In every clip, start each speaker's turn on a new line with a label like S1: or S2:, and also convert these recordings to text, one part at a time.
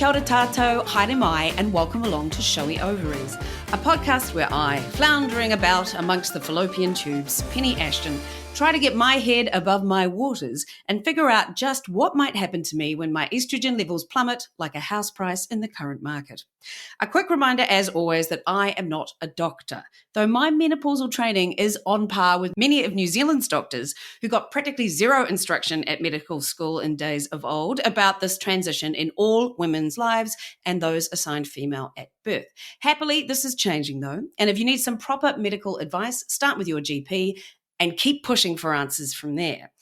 S1: kia ora tātou, haere mai, and welcome along to Showy Ovaries, a podcast where I, floundering about amongst the fallopian tubes, Penny Ashton, try to get my head above my waters and figure out just what might happen to me when my estrogen levels plummet like a house price in the current market. A quick reminder, as always, that I am not a doctor, though my menopausal training is on par with many of New Zealand's doctors who got practically zero instruction at medical school in days of old about this transition in all women's lives and those assigned female at birth. Happily, this is changing though, and if you need some proper medical advice, start with your GP and keep pushing for answers from there.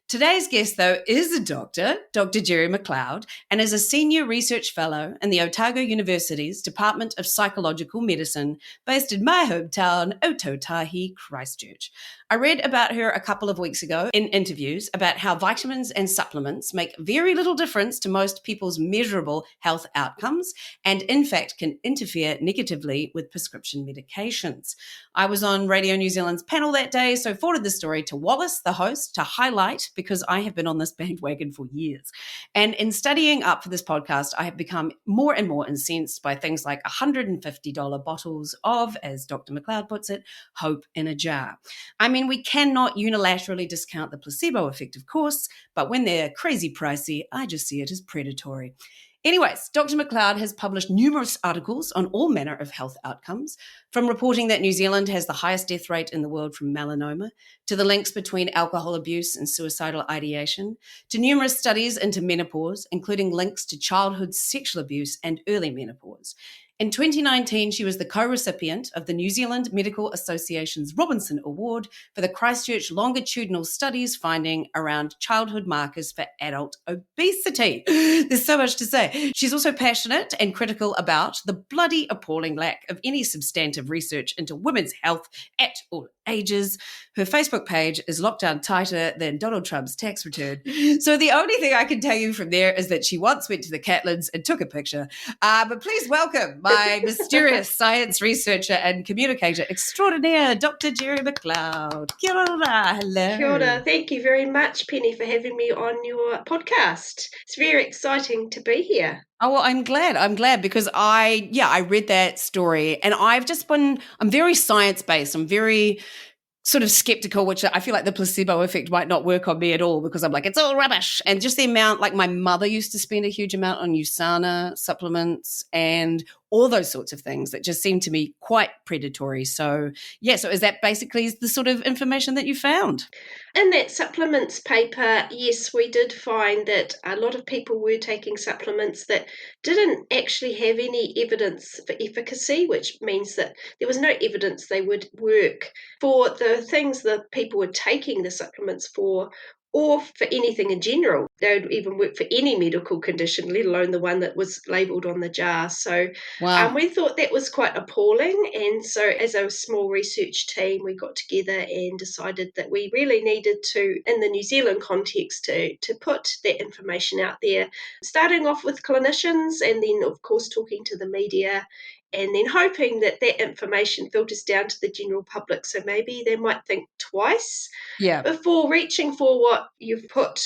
S1: Today's guest, though, is a doctor, Dr. Geri McLeod, and is a senior research fellow in the Otago University's Department of Psychological Medicine, based in my hometown, Otago, Christchurch. I read about her a couple of weeks ago in interviews about how vitamins and supplements make very little difference to most people's measurable health outcomes and, in fact, can interfere negatively with prescription medications. I was on Radio New Zealand's panel that day, so forwarded the story to Wallace, the host, to highlight because I have been on this bandwagon for years. And in studying up for this podcast, I have become more and more incensed by things like $150 bottles of, as Dr. McLeod puts it, hope in a jar. I mean, we cannot unilaterally discount the placebo effect, of course, but when they're crazy pricey, I just see it as predatory. Anyways, Dr. McLeod has published numerous articles on all manner of health outcomes, from reporting that New Zealand has the highest death rate in the world from melanoma, to the links between alcohol abuse and suicidal ideation, to numerous studies into menopause, including links to childhood sexual abuse and early menopause. In 2019, she was the co-recipient of the New Zealand Medical Association's Robinson Award for the Christchurch Longitudinal studies finding around childhood markers for adult obesity. There's so much to say. She's also passionate and critical about the bloody appalling lack of any substantive research into women's health at all ages. Her Facebook page is locked down tighter than Donald Trump's tax return. So the only thing I can tell you from there is that she once went to the Catlins and took a picture. But please welcome my mysterious science researcher and communicator extraordinaire, Dr. Geri McLeod. Kia ora, hello.
S2: Kia ora. Thank you very much, Penny, for having me on your podcast. It's very exciting to be here.
S1: Oh, well, I'm glad because I read that story and I'm very science-based. I'm very sort of skeptical, which I feel like the placebo effect might not work on me at all because I'm like, it's all rubbish. And just the amount, like my mother used to spend a huge amount on USANA supplements and all those sorts of things that just seem to me quite predatory. So is that basically the sort of information that you found?
S2: In that supplements paper, yes, we did find that a lot of people were taking supplements that didn't actually have any evidence for efficacy, which means that there was no evidence they would work for the things that people were taking the supplements for, or for anything in general. They would even work for any medical condition, let alone the one that was labelled on the jar. So
S1: wow.
S2: We thought that was quite appalling. And so as a small research team, we got together and decided that we really needed to, in the New Zealand context, to put that information out there, starting off with clinicians and then, of course, talking to the media, and then hoping that that information filters down to the general public, so maybe they might think twice before reaching for what you've put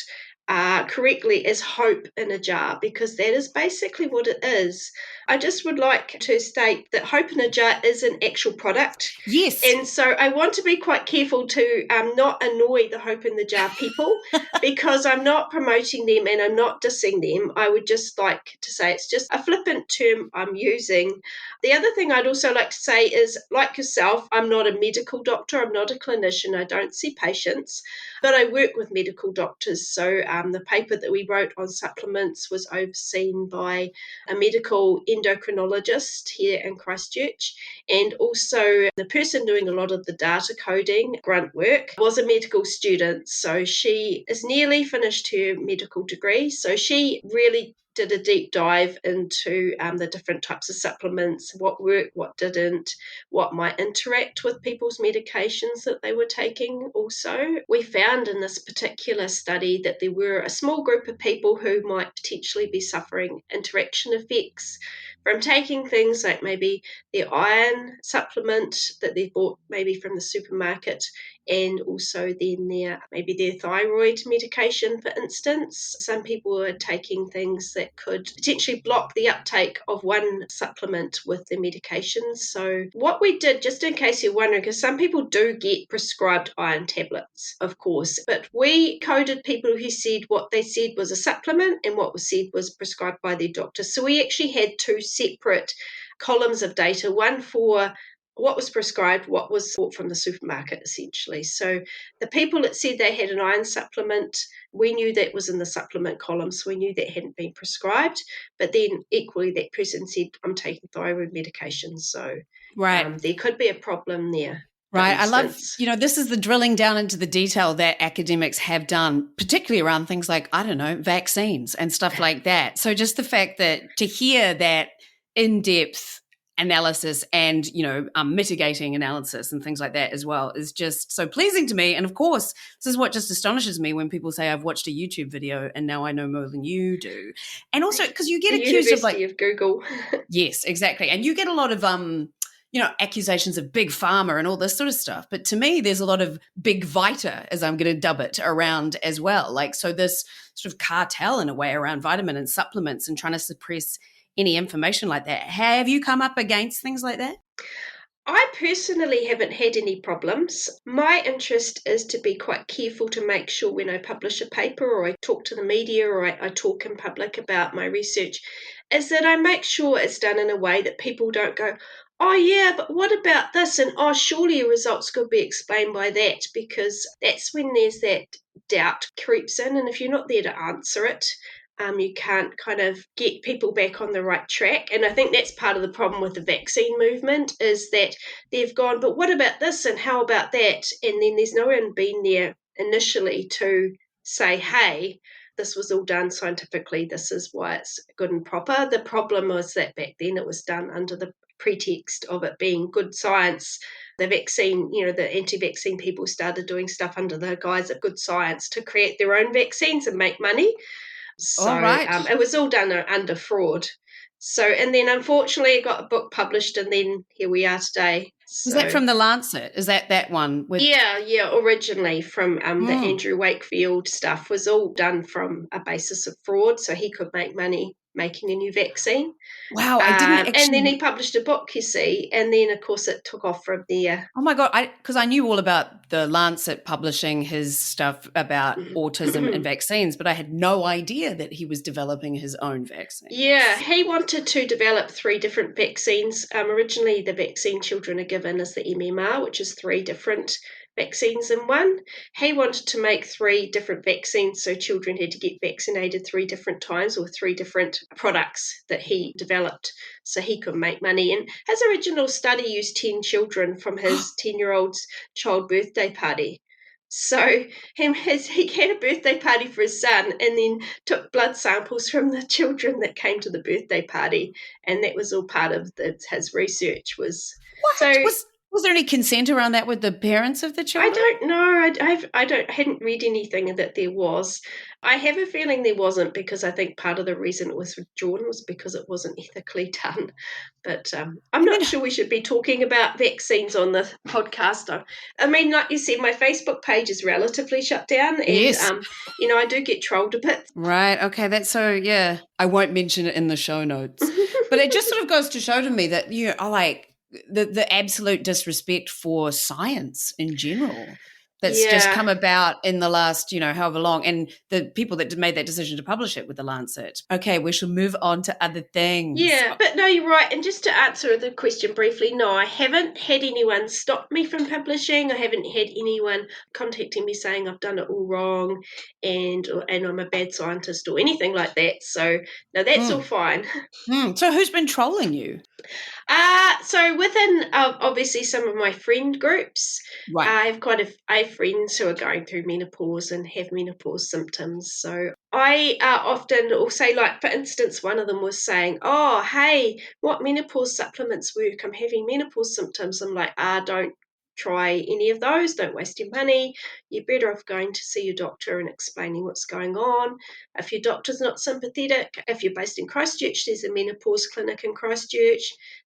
S2: correctly as hope in a jar, because that is basically what it is. I just would like to state that hope in a jar is an actual product.
S1: Yes.
S2: And so I want to be quite careful to not annoy the hope in the jar people because I'm not promoting them and I'm not dissing them. I would just like to say it's just a flippant term I'm using. The other thing I'd also like to say is, like yourself, I'm not a medical doctor. I'm not a clinician. I don't see patients, but I work with medical doctors. So the paper that we wrote on supplements was overseen by a medical endocrinologist here in Christchurch, and also the person doing a lot of the data coding grunt work was a medical student. So she is nearly finished her medical degree. So she really did a deep dive into the different types of supplements, what worked, what didn't, what might interact with people's medications that they were taking. Also, we found in this particular study that there were a small group of people who might potentially be suffering interaction effects from taking things like maybe their iron supplement that they bought maybe from the supermarket, and also then maybe their thyroid medication, for instance. Some people are taking things that could potentially block the uptake of one supplement with their medications. So what we did, just in case you're wondering, because some people do get prescribed iron tablets, of course, but we coded people who said what they said was a supplement and what was said was prescribed by their doctor. So we actually had two separate columns of data, one for what was prescribed, what was bought from the supermarket, essentially. So the people that said they had an iron supplement, we knew that was in the supplement column, so we knew that hadn't been prescribed. But then equally, that person said, I'm taking thyroid medication. So
S1: Right.
S2: there could be a problem there.
S1: Right. I love, this is the drilling down into the detail that academics have done, particularly around things like, I don't know, vaccines and stuff like that. So just the fact that to hear that in-depth analysis and, mitigating analysis and things like that as well is just so pleasing to me. And of course, this is what just astonishes me when people say I've watched a YouTube video and now I know more than you do. And also because you get accused of
S2: University of Google.
S1: Yes, exactly. And you get a lot of, accusations of big pharma and all this sort of stuff. But to me, there's a lot of big vita, as I'm going to dub it, around as well. Like, so this sort of cartel in a way around vitamin and supplements and trying to suppress any information like that. Have you come up against things like that?
S2: I personally haven't had any problems. My interest is to be quite careful to make sure when I publish a paper or I talk to the media or I talk in public about my research, is that I make sure it's done in a way that people don't go, oh yeah, but what about this? And oh, surely your results could be explained by that, because that's when there's that doubt creeps in. And if you're not there to answer it, you can't kind of get people back on the right track. And I think that's part of the problem with the vaccine movement is that they've gone, but what about this and how about that? And then there's no one been there initially to say, hey, this was all done scientifically. This is why it's good and proper. The problem was that back then it was done under the pretext of it being good science. The vaccine, the anti-vaccine people started doing stuff under the guise of good science to create their own vaccines and make money. So
S1: All right.
S2: it was all done under fraud. So, and then unfortunately I got a book published and then here we are today. So,
S1: is that from the Lancet? Is that one? With
S2: Yeah, originally from the Andrew Wakefield stuff was all done from a basis of fraud so he could make money making a new vaccine.
S1: Wow, I didn't actually...
S2: And then he published a book, you see, and then, of course, it took off from there.
S1: Oh, my God, because I knew all about the Lancet publishing his stuff about autism and vaccines, but I had no idea that he was developing his own vaccine.
S2: Yeah, he wanted to develop 3 different vaccines. Originally, the vaccine children are given is the MMR, which is 3 different vaccines in one. He wanted to make 3 different vaccines, so children had to get vaccinated 3 different times or 3 different products that he developed so he could make money. And his original study used 10 children from his 10-year-old's child birthday party. So he had a birthday party for his son and then took blood samples from the children that came to the birthday party, and that was all part of his research. Was
S1: there any consent around that with the parents of the children?
S2: I don't know. I hadn't read anything that there was. I have a feeling there wasn't, because I think part of the reason it was withdrawn was because it wasn't ethically done. But I'm not sure we should be talking about vaccines on the podcast. I mean, like you said, my Facebook page is relatively shut down, and
S1: yes.
S2: I do get trolled a bit.
S1: Right. Okay. That's so. Yeah, I won't mention it in the show notes, but it just sort of goes to show to me that I like the absolute disrespect for science in general that's just come about in the last, however long, and the people that made that decision to publish it with the Lancet. Okay, we shall move on to other things.
S2: Yeah, but no, you're right. And just to answer the question briefly, no, I haven't had anyone stop me from publishing. I haven't had anyone contacting me saying I've done it all wrong and I'm a bad scientist or anything like that. So, no, that's all fine.
S1: So who's been trolling you?
S2: So within obviously some of my friend groups,
S1: right.
S2: I have friends who are going through menopause and have menopause symptoms. So I often will say, like, for instance, one of them was saying, oh, hey, what menopause supplements work? I'm having menopause symptoms. I'm like, don't try any of those. Don't waste your money. You're better off going to see your doctor and explaining what's going on. If your doctor's not sympathetic, if you're based in Christchurch, there's a menopause clinic in Christchurch.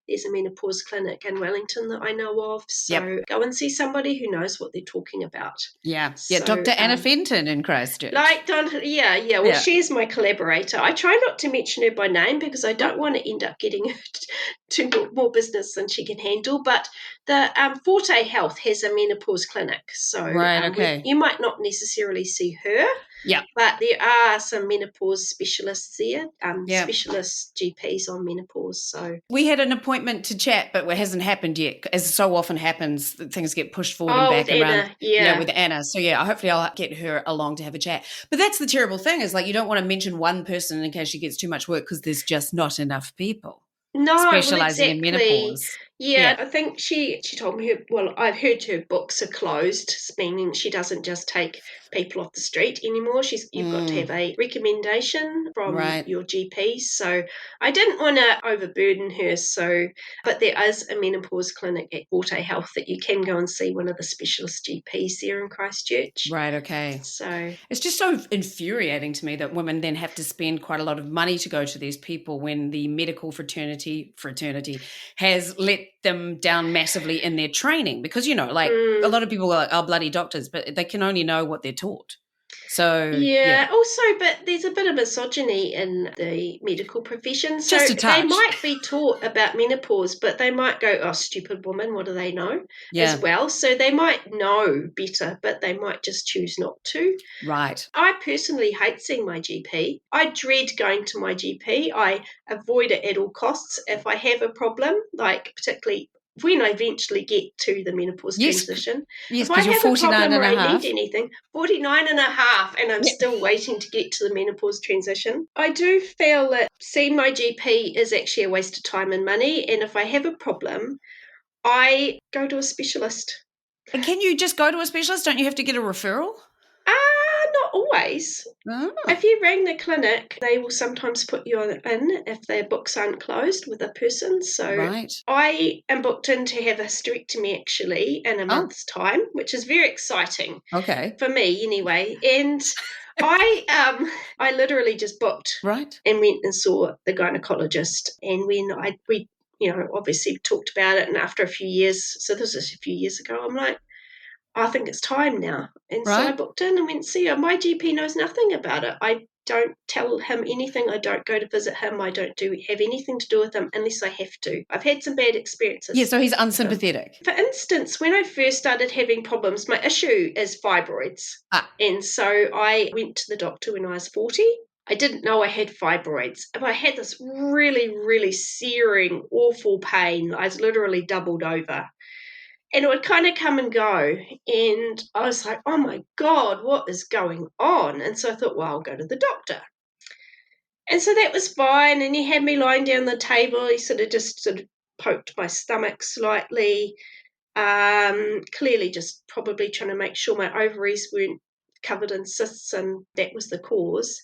S2: There's a menopause clinic in Wellington that I know of. So go and see somebody who knows what they're talking about.
S1: Yeah.
S2: So,
S1: Dr. Anna Fenton in Christchurch.
S2: Well, she's my collaborator. I try not to mention her by name because I don't want to end up getting her to more business than she can handle. But the Forte Health has a menopause clinic. So you might not necessarily see her.
S1: Yeah.
S2: But there are some menopause specialists there, specialist GPs on menopause. So
S1: we had an appointment to chat, but it hasn't happened yet. As so often happens, things get pushed forward and back
S2: with
S1: around.
S2: Anna, yeah,
S1: with Anna. So hopefully I'll get her along to have a chat. But that's the terrible thing is like you don't want to mention one person in case she gets too much work because there's just not enough people. Specializing in menopause.
S2: Yeah, I think she told me I've heard her books are closed, meaning she doesn't just take people off the street anymore. You've got to have a recommendation from your GP. So I didn't want to overburden her. But there is a menopause clinic at Forte Health that you can go and see one of the specialist GPs there in Christchurch.
S1: Right, okay.
S2: So
S1: it's just so infuriating to me that women then have to spend quite a lot of money to go to these people when the medical fraternity has let them down massively in their training because, a lot of people are bloody doctors, but they can only know what they're taught. So
S2: also, but there's a bit of misogyny in the medical profession. So
S1: just a touch.
S2: They might be taught about menopause, but they might go, "Oh, stupid woman, what do they know?" as well. So they might know better, but they might just choose not to.
S1: Right.
S2: I personally hate seeing my GP. I dread going to my GP. I avoid it at all costs. If I have a problem, like particularly when I eventually get to the menopause transition,
S1: if
S2: I have a problem or I need
S1: anything,
S2: 49 and a half, and I'm still waiting to get to the menopause transition. I do feel that seeing my GP is actually a waste of time and money, and if I have a problem, I go to a specialist.
S1: And can you just go to a specialist? Don't you have to get a referral?
S2: Not always.
S1: Oh.
S2: If you ring the clinic, they will sometimes put you in if their books aren't closed with a person. So I am booked in to have a hysterectomy actually in a month's time, which is very exciting.
S1: Okay.
S2: For me anyway. And I literally just booked and went and saw the gynecologist. And when we obviously talked about it, and after a few years, so this was a few years ago, I'm like, I think it's time now. And so I booked in and went to see her. My GP knows nothing about it. I don't tell him anything. I don't go to visit him. I don't have anything to do with him unless I have to. I've had some bad experiences.
S1: Yeah, so he's unsympathetic.
S2: For instance, when I first started having problems, my issue is fibroids. And so I went to the doctor when I was 40. I didn't know I had fibroids. But I had this really, really searing, awful pain. I was literally doubled over. And it would kind of come and go. And I was like, oh, my God, what is going on? And so I thought, well, I'll go to the doctor. And so that was fine. And he had me lying down the table. He sort of poked my stomach slightly, clearly just probably trying to make sure my ovaries weren't covered in cysts, and that was the cause.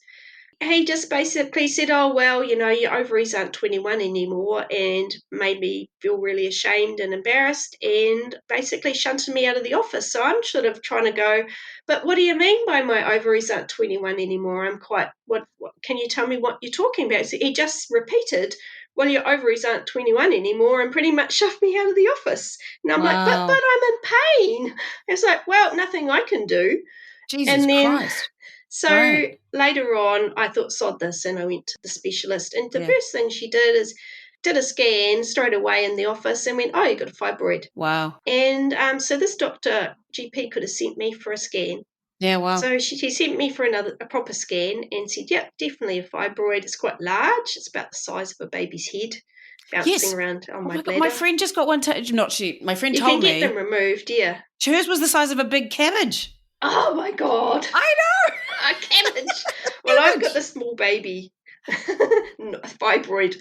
S2: He just basically said, oh, well, your ovaries aren't 21 anymore, and made me feel really ashamed and embarrassed, and basically shunted me out of the office. So I'm sort of trying to go, but what do you mean by my ovaries aren't 21 anymore? I'm quite, what can you tell me what you're talking about? So he just repeated, well, your ovaries aren't 21 anymore, and pretty much shoved me out of the office. And I'm like, but I'm in pain. It's like, well, nothing I can do.
S1: Jesus Christ.
S2: So later on, I thought, sod this, and I went to the specialist. And the first thing she did is did a scan straight away in the office and went, oh, you've got a fibroid.
S1: Wow.
S2: And so this doctor, GP, could have sent me for a scan.
S1: Yeah, wow.
S2: So she sent me for a proper scan and said, yep, definitely a fibroid. It's quite large. It's about the size of a baby's head, bouncing around on my bladder.
S1: My friend just got one. My friend told me.
S2: You can get them removed, yeah.
S1: Hers was the size of a big cabbage.
S2: Oh, my God.
S1: I know.
S2: A cabbage. Well, I've got the small baby fibroid.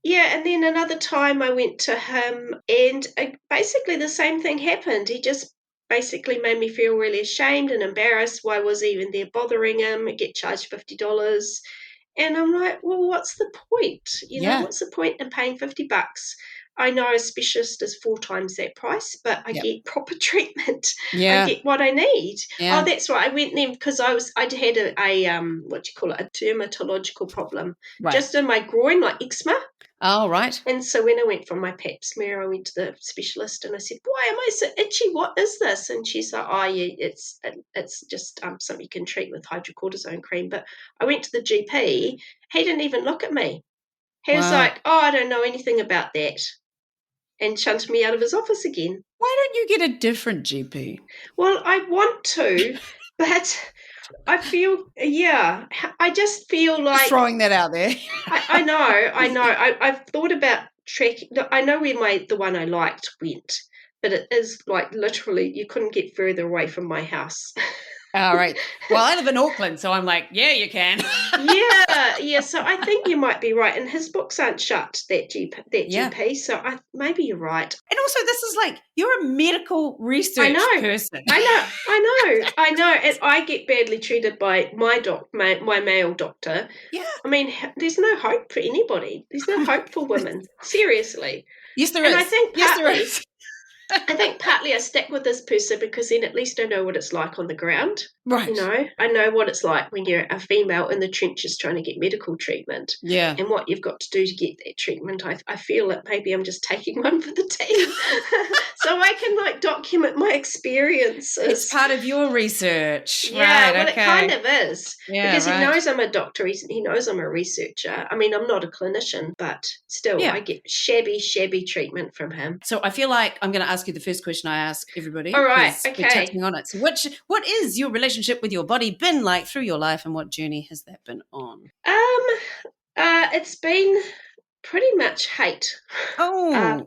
S2: Yeah, and then another time I went to him, and basically the same thing happened. He just basically made me feel really ashamed and embarrassed. Why was he even there bothering him? I get charged $50. And I'm like, well, what's the point? What's the point in paying $50? I know a specialist is 4 times that price, but I
S1: Yep.
S2: get proper treatment.
S1: Yeah.
S2: I get what I need.
S1: Yeah.
S2: Oh, that's right. I went there because I'd had a dermatological problem
S1: Right.
S2: just in my groin, like eczema.
S1: Oh, right.
S2: And so when I went for my pap smear, I went to the specialist and I said, "Why am I so itchy? What is this?" And she's like, "Oh, yeah, it's just something you can treat with hydrocortisone cream." But I went to the GP. He didn't even look at me. He was
S1: Wow.
S2: like, "Oh, I don't know anything about that," and shunted me out of his office again.
S1: Why don't you get a different GP?
S2: Well, I want to, but I feel, I just feel
S1: Just
S2: like
S1: throwing that out there.
S2: I know. I've thought about tracking. I know where the one I liked went, but it is like literally you couldn't get further away from my house.
S1: All right. Well, I live in Auckland, so I'm like, yeah, you can.
S2: Yeah. So I think you might be right, and his books aren't shut. That
S1: Yeah.
S2: GP. So maybe you're right.
S1: And also, this is like, you're a medical research person.
S2: I know, and I get badly treated by my male doctor.
S1: Yeah.
S2: I mean, there's no hope for anybody. There's no hope for women. Seriously.
S1: Yes, there
S2: And
S1: is. There is.
S2: I think partly I stick with this person because then at least I know what it's like on the ground.
S1: Right.
S2: You know, I know what it's like when you're a female in the trenches trying to get medical treatment.
S1: Yeah.
S2: And what you've got to do to get that treatment. I feel that maybe I'm just taking one for the team. So I can like document my experiences.
S1: It's part of your research.
S2: Yeah,
S1: Right.
S2: well,
S1: Okay.
S2: it kind of is.
S1: Yeah,
S2: Because he
S1: right.
S2: knows I'm a doctor. He knows I'm a researcher. I mean, I'm not a clinician, but still,
S1: Yeah.
S2: I get shabby treatment from him.
S1: So I feel like I'm going to ask you the first question I ask everybody.
S2: All right,
S1: 'cause
S2: okay.
S1: We're touching on it. So what is your relationship with your body been like through your life, and what journey has that been on?
S2: It's been pretty much hate.
S1: Oh.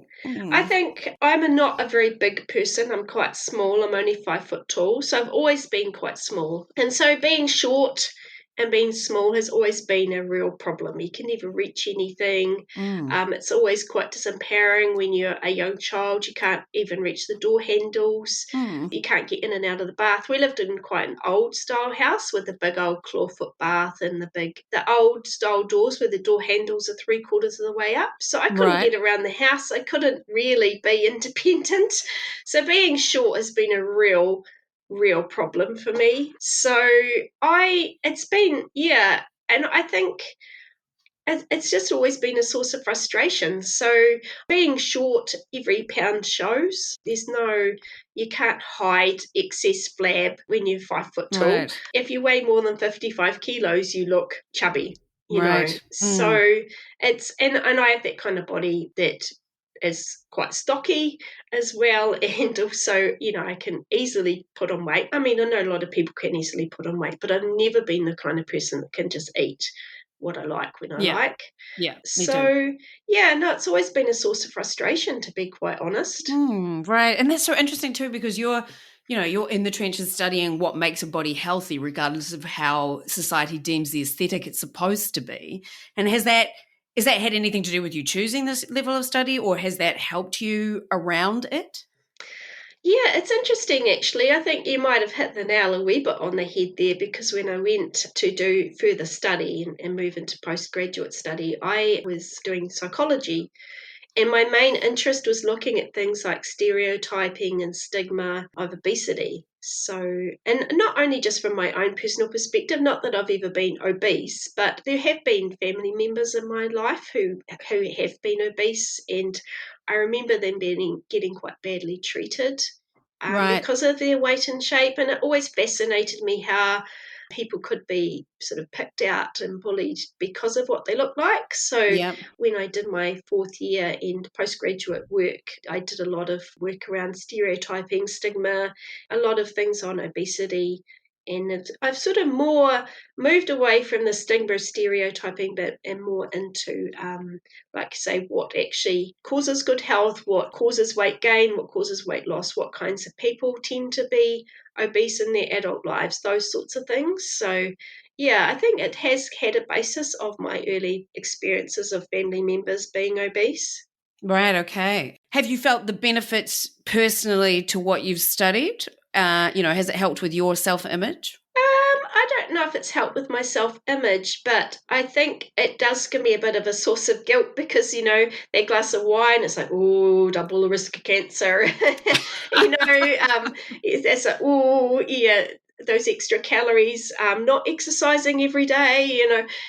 S2: I think I'm not a very big person. I'm quite small. I'm only 5 foot tall. So I've always been quite small. And so being short and being small has always been a real problem. You can never reach anything. It's always quite disempowering when you're a young child. You can't even reach the door handles. You can't get in and out of the bath. We lived in quite an old style house with a big old clawfoot bath and the old style doors where the door handles are 3/4 of the way up. So I couldn't
S1: Right.
S2: get around the house. I couldn't really be independent. So being short has been a real problem for me. So it's been, and I think it's just always been a source of frustration. So being short, every pound shows. You can't hide excess flab when you're 5 foot tall.
S1: Right.
S2: If you weigh more than 55 kilos, you look chubby,
S1: Right.
S2: So and I have that kind of body that is quite stocky as well. And also, I can easily put on weight. I mean, I know a lot of people can easily put on weight, but I've never been the kind of person that can just eat what I like when I like.
S1: Yeah. Me
S2: So,
S1: too.
S2: it's always been a source of frustration, to be quite honest.
S1: Right. And that's so interesting too, because you're in the trenches studying what makes a body healthy, regardless of how society deems the aesthetic it's supposed to be. And has that had anything to do with you choosing this level of study, or has that helped you around it?
S2: Yeah, it's interesting actually. I think you might have hit the nail a wee bit on the head there, because when I went to do further study and move into postgraduate study, I was doing psychology. And my main interest was looking at things like stereotyping and stigma of obesity. So, and not only just from my own personal perspective, not that I've ever been obese, but there have been family members in my life who have been obese, and I remember them getting quite badly treated
S1: Right.
S2: because of their weight and shape. And it always fascinated me how people could be sort of picked out and bullied because of what they look like. So
S1: Yep.
S2: when I did my 4th year in postgraduate work, I did a lot of work around stereotyping, stigma, a lot of things on obesity. And I've sort of more moved away from the stigma stereotyping bit and more into, like, say, what actually causes good health, what causes weight gain, what causes weight loss, what kinds of people tend to be obese in their adult lives, those sorts of things. So, I think it has had a basis of my early experiences of family members being obese.
S1: Right. Okay. Have you felt the benefits personally to what you've studied? Has it helped with your self-image?
S2: I don't don't know if it's helped with my self-image, but I think it does give me a bit of a source of guilt because, that glass of wine, it's like, oh, double the risk of cancer. It's like, oh, yeah, those extra calories, not exercising every day,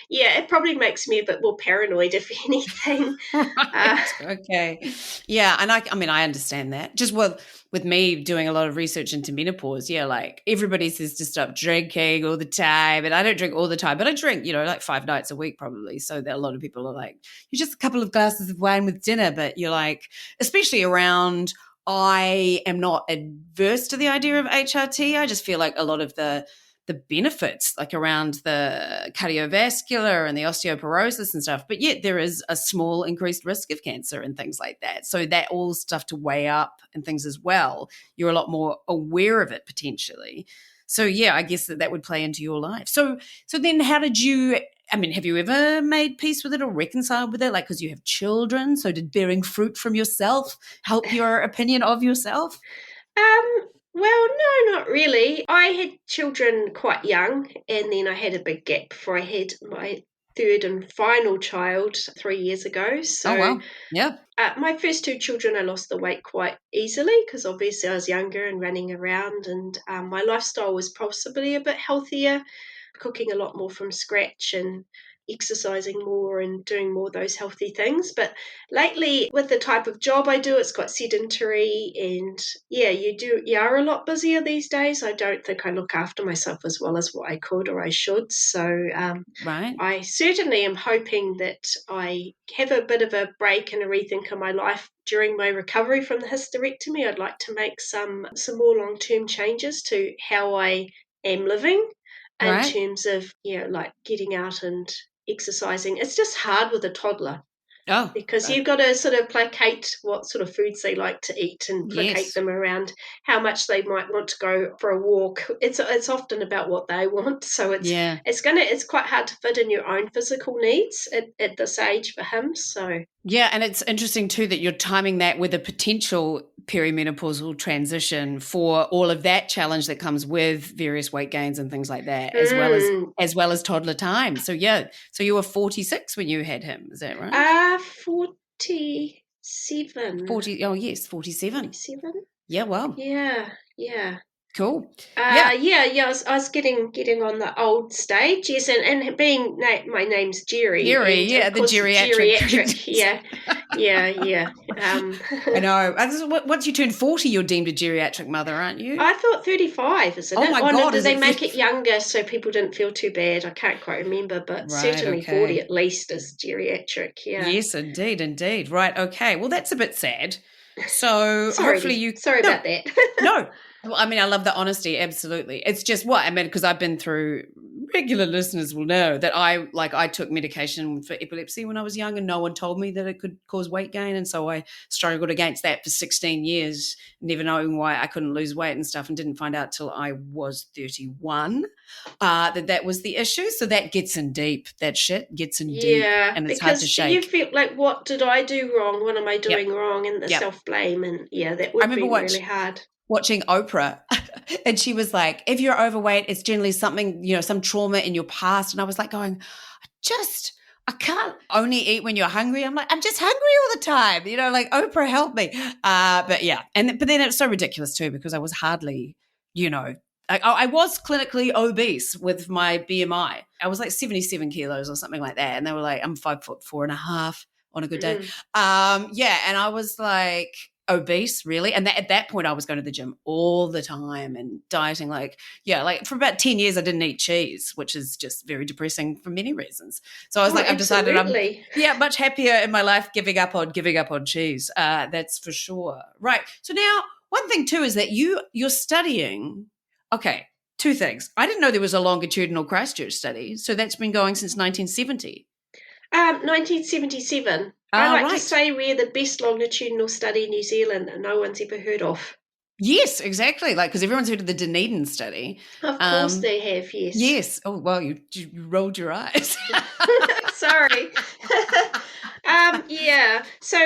S2: Yeah, it probably makes me a bit more paranoid, if anything.
S1: Right. Okay. Yeah. And I mean, I understand that. Just with me doing a lot of research into menopause, yeah, like everybody says to stop drinking all the time. And I don't drink all the time, but I drink, like 5 nights a week probably. So that a lot of people are like, you're just a couple of glasses of wine with dinner, but you're like, especially around, I am not adverse to the idea of HRT. I just feel like a lot of the benefits, like around the cardiovascular and the osteoporosis and stuff, but yet there is a small increased risk of cancer and things like that. So that all stuff to weigh up and things as well. You're a lot more aware of it potentially. So yeah, I guess that would play into your life. So then how did you, I mean, have you ever made peace with it or reconciled with it? Like, because you have children, so did bearing fruit from yourself help your opinion of yourself?
S2: Well, no, not really. I had children quite young, and then I had a big gap before I had my third and final child 3 years ago.
S1: Oh,
S2: So,
S1: wow. Yeah.
S2: my first two children, I lost the weight quite easily because obviously I was younger and running around, and my lifestyle was possibly a bit healthier, cooking a lot more from scratch and exercising more and doing more of those healthy things. But lately, with the type of job I do, it's quite sedentary, and yeah, you are a lot busier these days. I don't think I look after myself as well as what I could or I should. So
S1: Right.
S2: I certainly am hoping that I have a bit of a break and a rethink of my life during my recovery from the hysterectomy. I'd like to make some more long-term changes to how I am living in
S1: Right.
S2: terms of, like getting out and exercising. It's just hard with a toddler
S1: Oh,
S2: because you've got to sort of placate what sort of foods they like to eat and placate
S1: yes.
S2: them around how much they might want to go for a walk. It's often about what they want, so
S1: Yeah.
S2: it's quite hard to fit in your own physical needs at this age for him. So
S1: Yeah, and it's interesting too that you're timing that with a potential perimenopausal transition for all of that challenge that comes with various weight gains and things like that,
S2: mm,
S1: as well as toddler time. So yeah, so you were 46 when you had him, is that right?
S2: 47.
S1: 40. Oh yes, 47.
S2: 47.
S1: Yeah, well,
S2: Yeah.
S1: cool. Yeah,
S2: Yeah. I was getting on the old stage, yes, and being my name's Geri,
S1: Geri,
S2: and
S1: yeah,
S2: of
S1: the
S2: course
S1: geriatric.
S2: geriatric, yeah.
S1: I know. Once you turn 40, you're deemed a geriatric mother, aren't you?
S2: I thought 35, isn't
S1: Oh
S2: it?
S1: my
S2: Oh no,
S1: God,
S2: did
S1: is
S2: they
S1: it
S2: make
S1: 50?
S2: it younger so people didn't feel too bad? I can't quite remember, but
S1: Right,
S2: certainly 40
S1: okay.
S2: at least is geriatric. Yeah.
S1: Yes, indeed, indeed. Right, okay. Well, that's a bit sad. So hopefully
S2: Sorry
S1: no,
S2: about that.
S1: no. Well, I mean, I love the honesty, absolutely. It's just what I mean, because I've been through, regular listeners will know that I took medication for epilepsy when I was young and no one told me that it could cause weight gain. And so I struggled against that for 16 years, never knowing why I couldn't lose weight and stuff, and didn't find out till I was 31 that was the issue. So that gets in deep. That shit gets in deep
S2: Yeah,
S1: and it's hard to
S2: because you
S1: shake.
S2: feel like, what did I do wrong? What am I
S1: Yep.
S2: doing wrong? And the
S1: Yep.
S2: self-blame, and yeah, that
S1: I
S2: would
S1: remember
S2: be really hard.
S1: watching Oprah and she was like, if you're overweight, it's generally something, some trauma in your past. And I was like going, I can't only eat when you're hungry. I'm like, I'm just hungry all the time, like Oprah help me. But yeah. But then it's so ridiculous too, because I was hardly, I was clinically obese with my BMI. I was like 77 kilos or something like that. And they were like, I'm 5'4.5" on a good day.
S2: Mm.
S1: Yeah. And I was like, obese really, and at that point I was going to the gym all the time and dieting like for about 10 years I didn't eat cheese, which is just very depressing for many reasons. So I was like, I've decided I'm much happier in my life giving up on cheese, that's for sure. Right, so now one thing too is that you're studying, okay, two things. I didn't know there was a longitudinal Christchurch study, so that's been going since 1970.
S2: 1977. I like to say we're the best longitudinal study in New Zealand that no one's ever heard of.
S1: Yes, exactly. Because everyone's heard of the Dunedin study.
S2: Of course they have, yes.
S1: Yes. Oh, well, you rolled your eyes.
S2: Sorry. Yeah. So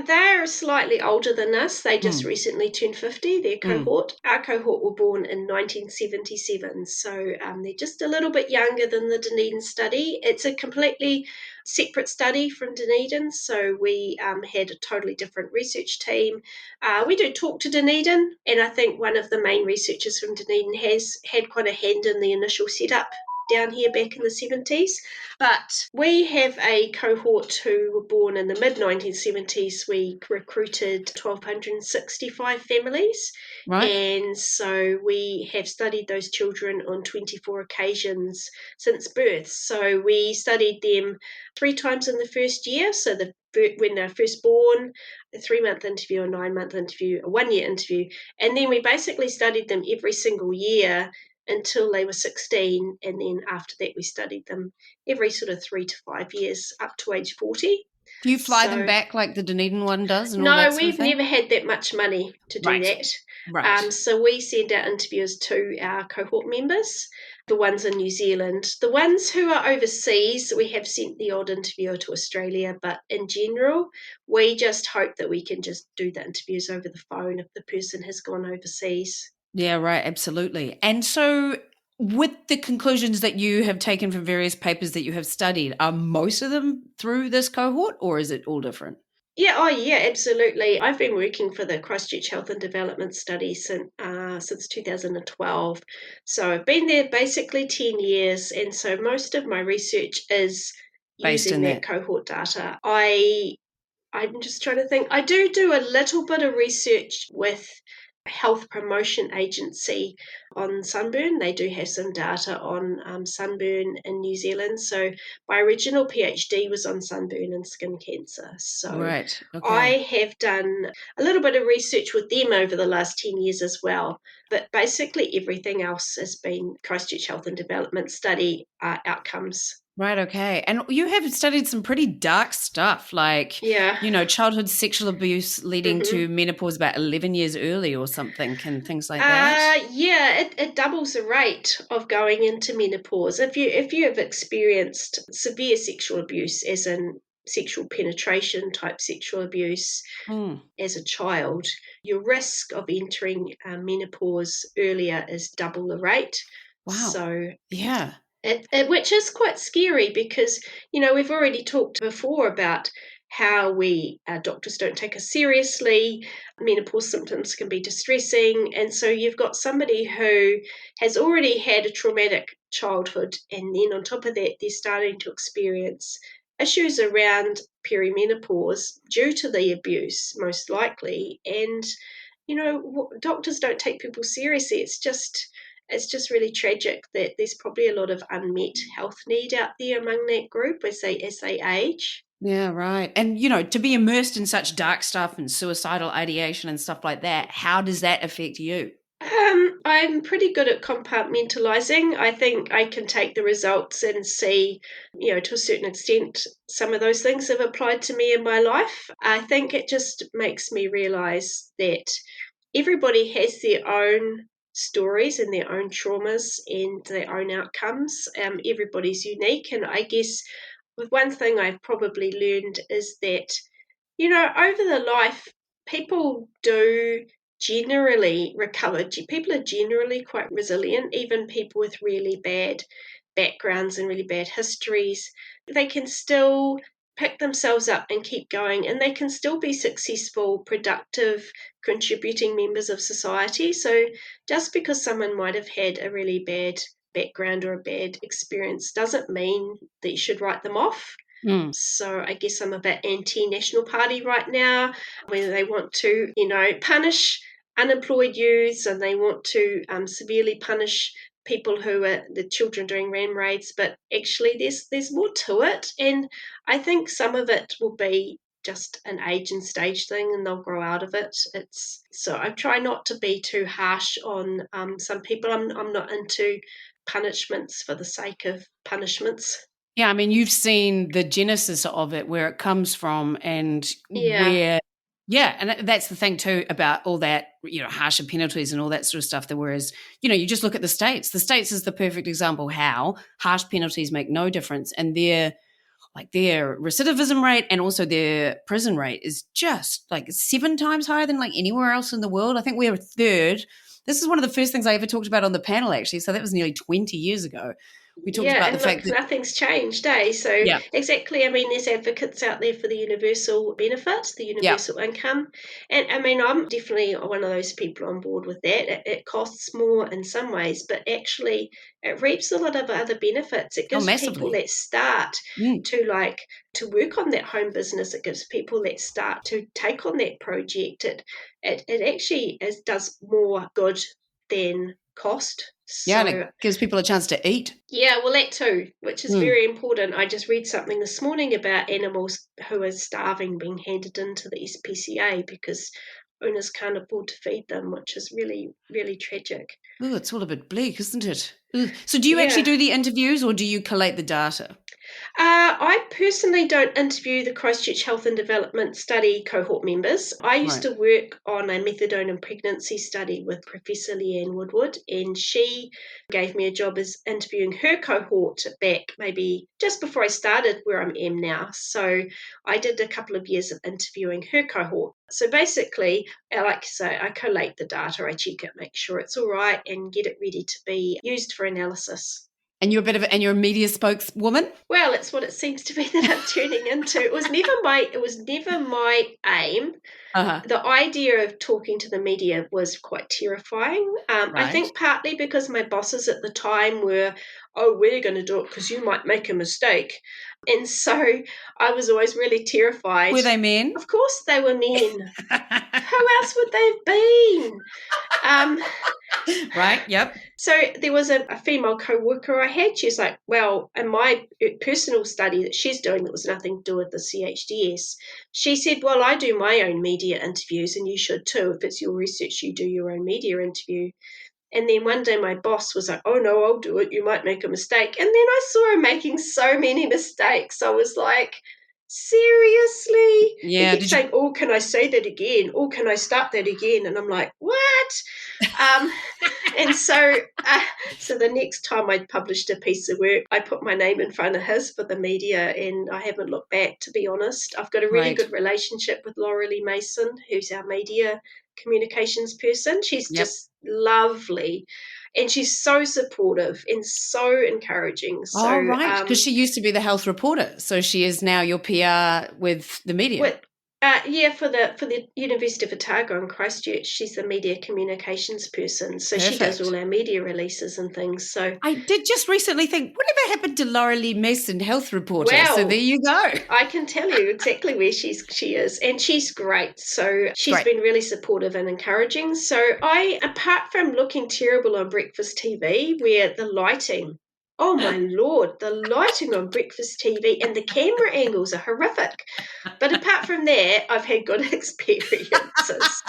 S2: they're slightly older than us. They just
S1: Mm,
S2: recently turned 50, their
S1: mm.
S2: cohort. Our cohort were born in 1977. So they're just a little bit younger than the Dunedin study. It's a completely separate study from Dunedin. So we had a totally different research team. We do talk to Dunedin, and I think one of the main researchers from Dunedin has had quite a hand in the initial setup down here back in the 70s. But we have a cohort who were born in the mid 1970s. We recruited 1,265 families.
S1: Right?
S2: And so we have studied those children on 24 occasions since birth. So we studied them 3 times in the first year. So when they're first born, a 3-month interview, a 9-month interview, a 1-year interview. And then we basically studied them every single year until they were 16, and then after that we studied them every sort of 3 to 5 years up to age 40.
S1: Do you fly them
S2: So
S1: back like the Dunedin one does and all
S2: no,
S1: that sort of
S2: we've
S1: thing?
S2: never had that much money to do
S1: Right,
S2: that.
S1: right.
S2: So we send out interviewers to our cohort members, the ones in New Zealand. The ones who are overseas, we have sent the odd interviewer to Australia, but in general, we just hope that we can just do the interviews over the phone if the person has gone overseas.
S1: Yeah, right, absolutely. And so with the conclusions that you have taken from various papers that you have studied, are most of them through this cohort or is it all different?
S2: Yeah, oh yeah, absolutely. I've been working for the Christchurch Health and Development Study since 2012. So I've been there basically 10 years, and so most of my research is
S1: Based
S2: using
S1: in
S2: that
S1: that.
S2: cohort data. I'm just trying to think. I do a little bit of research with a health promotion agency on sunburn. They do have some data on sunburn in New Zealand. So my original PhD was on sunburn and skin cancer. So
S1: Right.
S2: I
S1: Okay.
S2: have done a little bit of research with them over the last 10 years as well. But basically, everything else has been Christchurch Health and Development Study outcomes.
S1: Right, okay. And you have studied some pretty dark stuff like,
S2: Yeah.
S1: childhood sexual abuse leading
S2: hmm
S1: to menopause about 11 years early or something and things like that.
S2: Yeah, it doubles the rate of going into menopause. If you have experienced severe sexual abuse, as in sexual penetration type sexual abuse
S1: Mm.
S2: as a child, your risk of entering menopause earlier is double the rate.
S1: Wow.
S2: So
S1: Yeah.
S2: which is quite scary because we've already talked before about how we doctors don't take us seriously. Menopause symptoms can be distressing, and so you've got somebody who has already had a traumatic childhood, and then on top of that they're starting to experience issues around perimenopause due to the abuse, most likely. And doctors don't take people seriously. It's just really tragic that there's probably a lot of unmet health need out there among that group as they age.
S1: Yeah, right. And, to be immersed in such dark stuff and suicidal ideation and stuff like that, how does that affect you?
S2: I'm pretty good at compartmentalizing. I think I can take the results and see, to a certain extent, some of those things have applied to me in my life. I think it just makes me realize that everybody has their own stories and their own traumas and their own outcomes. Everybody's unique. And I guess with one thing I've probably learned is that, over the life, people do generally recover. People are generally quite resilient, even people with really bad backgrounds and really bad histories. They can still pick themselves up and keep going, and they can still be successful, productive, contributing members of society. So just because someone might have had a really bad background or a bad experience doesn't mean that you should write them off.
S1: Mm.
S2: So I guess I'm a bit anti-National Party right now, where they want to, punish unemployed youths, and they want to severely punish people who are the children doing ram raids. But actually, there's more to it, and I think some of it will be just an age and stage thing, and they'll grow out of it. It's so I try not to be too harsh on some people. I'm not into punishments for the sake of punishments.
S1: Yeah, I mean, you've seen the genesis of it, where it comes from and
S2: Yeah.
S1: where yeah, and that's the thing too about all that, harsher penalties and all that sort of stuff. That whereas, you just look at the States. The States is the perfect example how harsh penalties make no difference and they're like their recidivism rate and also their prison rate is just like 7 times higher than like anywhere else in the world. I think we're third. This is one of the first things I ever talked about on the panel, actually. So that was nearly 20 years ago. We talked
S2: Yeah,
S1: about the
S2: and
S1: fact
S2: look,
S1: that
S2: nothing's changed, eh? So
S1: yeah,
S2: exactly, I mean, there's advocates out there for the universal benefit, the
S1: yeah,
S2: universal income. And I mean, I'm definitely one of those people on board with that. It costs more in some ways, but actually it reaps a lot of other benefits. It
S1: oh,
S2: gives people
S1: massively.
S2: that start
S1: Mm.
S2: to work on that home business. It gives people that start to take on that project. It actually does more good than cost.
S1: Yeah, and it
S2: So
S1: gives people a chance to eat.
S2: yeah, well, that too, which is
S1: Mm.
S2: very important. I just read something this morning about animals who are starving being handed into the SPCA because owners can't afford to feed them, which is really, really tragic.
S1: Ooh, it's all a bit bleak, isn't it? Ooh. So do you actually
S2: Yeah.
S1: do the interviews or do you collate the data?
S2: I personally don't interview the Christchurch Health and Development Study cohort members. I used
S1: Right.
S2: to work on a methadone and pregnancy study with Professor Leanne Woodward, and she gave me a job as interviewing her cohort back maybe just before I started where I am now. So I did a couple of years of interviewing her cohort. So basically, like I say, I collate the data, I check it, make sure it's all right, and get it ready to be used for analysis.
S1: And you're a media spokeswoman?
S2: Well, it's what it seems to be that I'm turning into. It was never my aim.
S1: Uh-huh.
S2: The idea of talking to the media was quite terrifying. I
S1: Right.
S2: think partly because my bosses at the time were, oh, we're going to do it because you might make a mistake. And so I was always really terrified.
S1: Were they men?
S2: Of course they were men. Who else would they have been? Um,
S1: Right. Yep.
S2: So there was a female co-worker I had. She's like, well, in my personal study that she's doing that was nothing to do with the CHDS, she said, well, I do my own media interviews and you should too. If it's your research, you do your own media interview. And then one day my boss was like, oh no, I'll do it. You might make a mistake. And then I saw her making so many mistakes. I was like, seriously? He
S1: Yeah.
S2: kept
S1: Did you?
S2: saying, oh, can I say that again? Oh, can I start that again? And I'm like, what? Um, and so the next time I published a piece of work, I put my name in front of his for the media, and I haven't looked back, to be honest. I've got a really
S1: Right.
S2: good relationship with Laurelie Mason, who's our media communications person. She's
S1: Yep.
S2: just lovely, and she's so supportive and so encouraging.
S1: Oh,
S2: So,
S1: right. Because she used to be the health reporter. So she is now your PR with the media.
S2: what yeah, for the University of Otago in Christchurch, she's the media communications person. So she does
S1: Perfect.
S2: all our media releases and things. So,
S1: I did just recently think, whatever happened to Laurelie Mason, health reporter? So there
S2: well,
S1: you go.
S2: I can tell you exactly where she is, and she's great. So she's
S1: Great.
S2: been really supportive and encouraging. So I, apart from looking terrible on breakfast TV, where the lighting, oh my lord, the lighting on breakfast TV and the camera angles are horrific. But apart from that, I've had good experiences.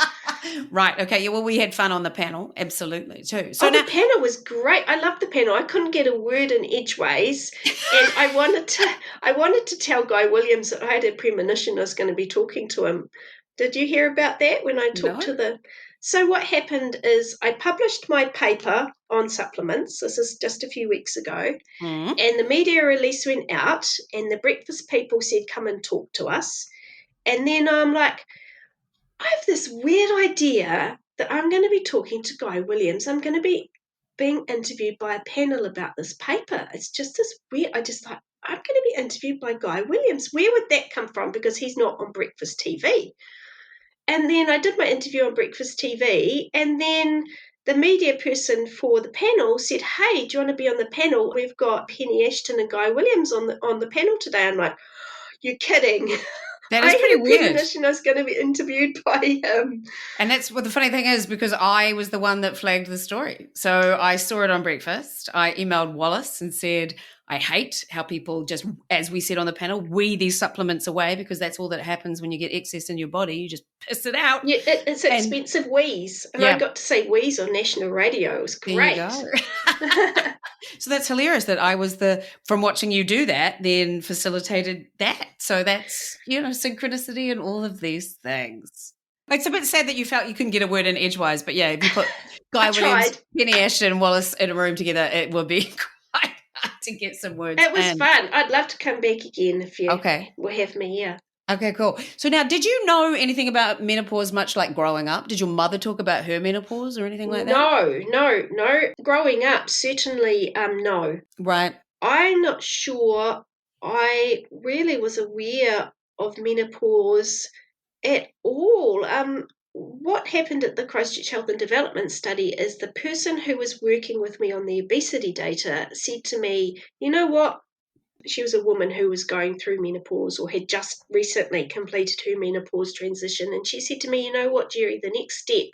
S1: Right. Okay. Yeah. Well, we had fun on the panel. Absolutely. Too. So
S2: Oh,
S1: now,
S2: the panel was great. I loved the panel. I couldn't get a word in edgeways, and I wanted to tell Guy Williams that I had a premonition I was going to be talking to him. Did you hear about that when I talked
S1: no.
S2: to the? So what happened is I published my paper on supplements. This is just a few weeks ago,
S1: Mm.
S2: and the media release went out, and the breakfast people said, "Come and talk to us." And then I'm like, I have this weird idea that I'm going to be talking to Guy Williams. I'm going to be being interviewed by a panel about this paper. It's just this weird. I just thought, I'm going to be interviewed by Guy Williams. Where would that come from? Because he's not on breakfast TV. And then I did my interview on breakfast TV, and then the media person for the panel said, "Hey, do you want to be on the panel? We've got Penny Ashton and Guy Williams on the panel today." I'm like, "You're kidding."
S1: That
S2: I
S1: is pretty
S2: had a
S1: weird.
S2: premonition I was going to be interviewed by him.
S1: And that's what the funny thing is, because I was the one that flagged the story. So I saw it on breakfast. I emailed Wallace and said, I hate how people just, as we said on the panel, wee these supplements away because that's all that happens when you get excess in your body. You just piss it out.
S2: Yeah, it's
S1: And
S2: expensive wheeze. And I
S1: yeah,
S2: got to say wheeze on national radio. It was
S1: there you
S2: great.
S1: go. So that's hilarious that I was from watching you do that, then facilitated that. So that's, synchronicity and all of these things. It's a bit sad that you felt you couldn't get a word in edgewise, but yeah, if you put Guy
S2: I
S1: Williams,
S2: tried.
S1: Penny Ashton, and Wallace in a room together, it would be quite hard to get some words
S2: It was
S1: in.
S2: fun. I'd love to come back again if you will have me here.
S1: Okay, cool. So now, did you know anything about menopause much like growing up? Did your mother talk about her menopause or anything like that?
S2: No. Growing up, certainly no.
S1: Right.
S2: I'm not sure I really was aware of menopause at all. What happened at the Christchurch Health and Development Study is the person who was working with me on the obesity data said to me, you know what? She was a woman who was going through menopause or had just recently completed her menopause transition. And she said to me, you know what, Geri, the next step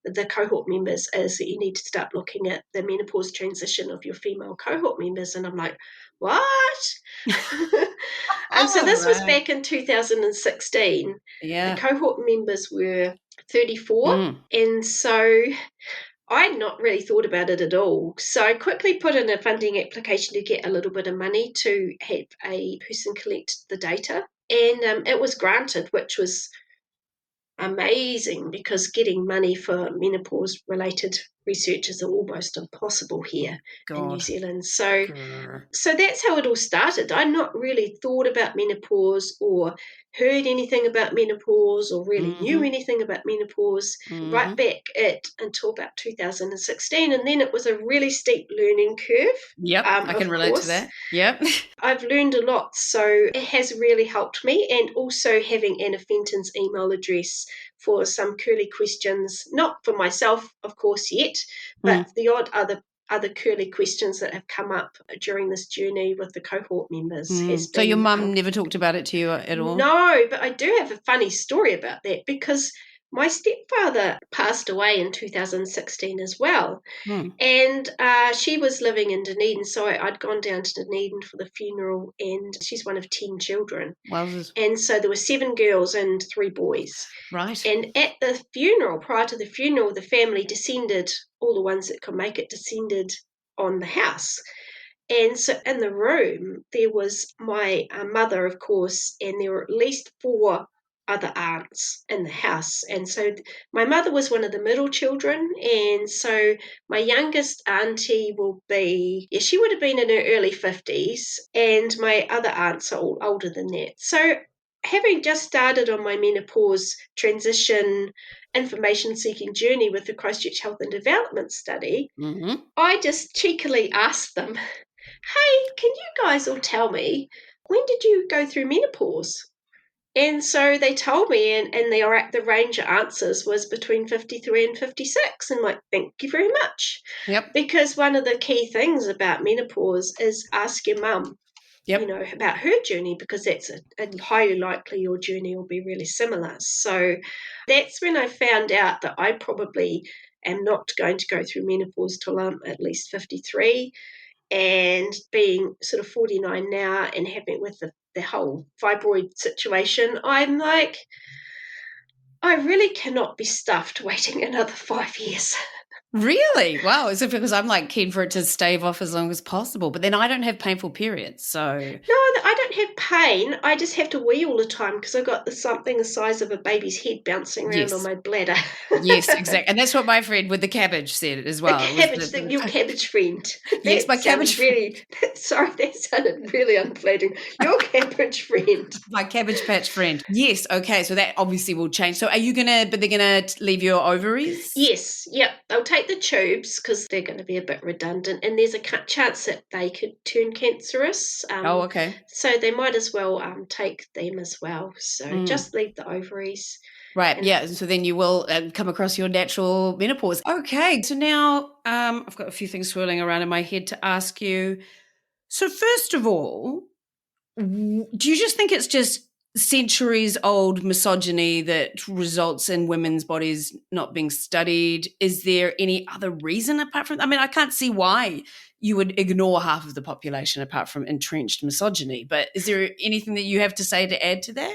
S2: the cohort members is that you need to start looking at the menopause transition of your female cohort members. And I'm like, what? And so this was back in 2016. The
S1: Yeah.
S2: cohort members were 34. And so I'd not really thought about it at all. So I quickly put in a funding application to get a little bit of money to have a person collect the data. And it was granted, which was amazing because getting money for menopause related research is almost impossible here in New Zealand. So that's how it all started. I'd not really thought about menopause or heard anything about menopause or really knew anything about menopause right back until about 2016. And then it was a really steep learning curve.
S1: Yep, I can relate to that. Yep.
S2: I've learned a lot, so it has really helped me. And also having Anna Fenton's email address for some curly questions, not for myself, of course, yet, but the odd other curly questions that have come up during this journey with the cohort members has been...
S1: So your mum never talked about it to you at all?
S2: No, but I do have a funny story about that because my stepfather passed away in 2016 as well. And she was living in Dunedin, so I'd gone down to Dunedin for the funeral, and she's one of 10 children.
S1: Wowzers.
S2: And so there were 7 girls and 3 boys.
S1: Right.
S2: And at the funeral, prior to the funeral, the family descended, all the ones that could make it descended on the house. And so in the room, there was my mother, of course, and there were at least 4 other aunts in the house. And so my mother was one of the middle children. And so my youngest auntie she would have been in her early 50s. And my other aunts are all older than that. So having just started on my menopause transition information seeking journey with the Christchurch Health and Development Study, I just cheekily asked them, hey, can you guys all tell me, when did you go through menopause? And so they told me, and the range of answers was between 53 and 56. And I'm like, thank you very much.
S1: Yep.
S2: Because one of the key things about menopause is ask your mum, about her journey, because that's highly likely your journey will be really similar. So that's when I found out that I probably am not going to go through menopause till I'm at least 53. And being sort of 49 now and having with the whole fibroid situation, I'm like, I really cannot be stuffed waiting another 5 years.
S1: Really? Wow. Is it because I'm like keen for it to stave off as long as possible? But then I don't have painful periods, so...
S2: No, I don't have pain. I just have to wee all the time because I've got something the size of a baby's head bouncing around on my bladder.
S1: Yes, exactly. And that's what my friend with the cabbage said as well.
S2: Your cabbage friend.
S1: Yes, my cabbage friend.
S2: Sorry, that sounded really unflattering. Your cabbage friend.
S1: My cabbage patch friend. Yes, okay, so that obviously will change. So are you they're going to leave your ovaries?
S2: Yes, yep. They'll take the tubes because they're going to be a bit redundant, and there's a chance that they could turn cancerous.
S1: Okay.
S2: So they might as well take them as well. So just leave the ovaries.
S1: Right, yeah. So then you will come across your natural menopause. Okay, so now I've got a few things swirling around in my head to ask you. So first of all, do you just think it's just centuries-old misogyny that results in women's bodies not being studied? Is there any other reason apart from... I mean, I can't see why you would ignore half of the population apart from entrenched misogyny, but is there anything that you have to say to add to that?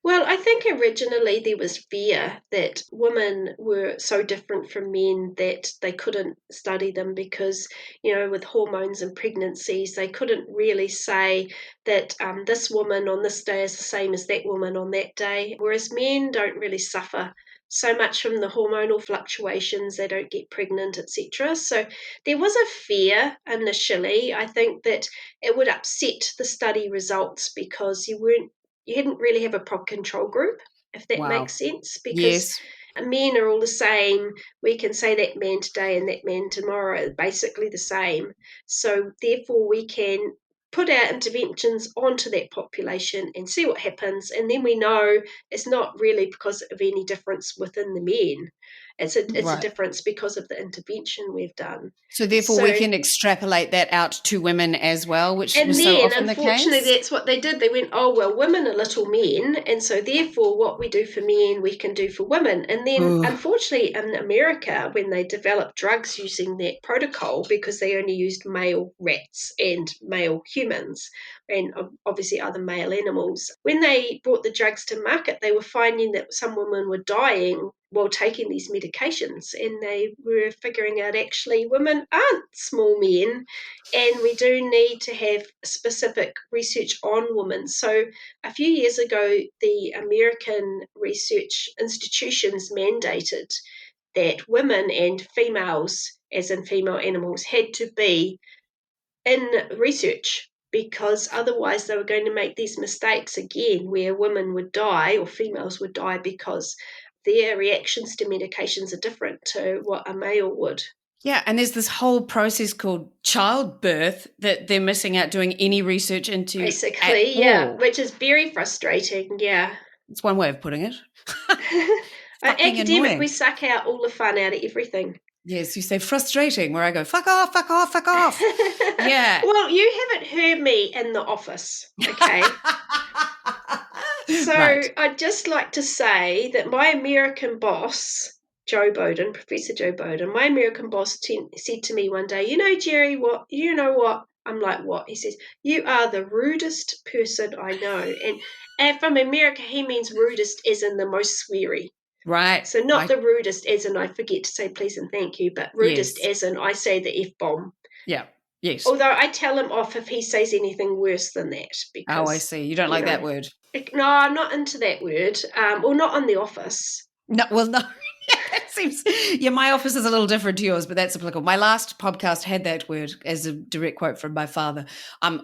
S2: Well, I think originally there was fear that women were so different from men that they couldn't study them because, with hormones and pregnancies, they couldn't really say that this woman on this day is the same as that woman on that day, whereas men don't really suffer so much from the hormonal fluctuations, they don't get pregnant, etc. So there was a fear initially, I think, that it would upset the study results because you didn't really have a proper control group, if that
S1: Wow.
S2: makes sense, because
S1: Yes.
S2: men are all the same. We can say that man today and that man tomorrow are basically the same. So therefore we can put our interventions onto that population and see what happens. And then we know it's not really because of any difference within the men. It's a
S1: Right.
S2: difference because of the intervention we've done.
S1: So therefore we
S2: So,
S1: can extrapolate that out to women as well, which
S2: and
S1: was so
S2: then,
S1: often the
S2: unfortunately,
S1: case.
S2: that's what they did. They went, oh, well, women are little men. And so, therefore, what we do for men, we can do for women. And then,
S1: Ugh.
S2: unfortunately, in America, when they developed drugs using that protocol, because they only used male rats and male humans, and obviously other male animals, when they brought the drugs to market, they were finding that some women were dying while taking these medications. And they were figuring out actually women aren't small men, and we do need to have specific research on women. So a few years ago, the American research institutions mandated that women and females, as in female animals, had to be in research, because otherwise they were going to make these mistakes again where women would die or females would die because their reactions to medications are different to what a male would.
S1: Yeah, and there's this whole process called childbirth that they're missing out doing any research into at
S2: Basically, yeah,
S1: all.
S2: which is very frustrating, yeah.
S1: It's one way of putting it. Fucking
S2: Academic, we
S1: annoying.
S2: suck out all the fun out of everything.
S1: Yes, you say frustrating, where I go, fuck off, fuck off, fuck off. Yeah.
S2: Well, you haven't heard me in the office, okay? So
S1: Right.
S2: I'd just like to say that my American boss, Joe Bowden, Professor Joe Bowden, my American boss said to me one day, you know, Geri, what? You know what? I'm like, what? He says, you are the rudest person I know. And from America, he means rudest as in the most sweary.
S1: Right.
S2: So not the rudest as in I forget to say please and thank you, but rudest
S1: Yes.
S2: as in I say the F-bomb.
S1: Yeah. Yes.
S2: Although I tell him off if he says anything worse than that,
S1: Oh, I
S2: because,
S1: see. You don't like that word.
S2: No, I'm not into that word. Or not on the office.
S1: No, well, no. It seems, yeah, my office is a little different to yours, but that's applicable. My last podcast had that word as a direct quote from my father. I'm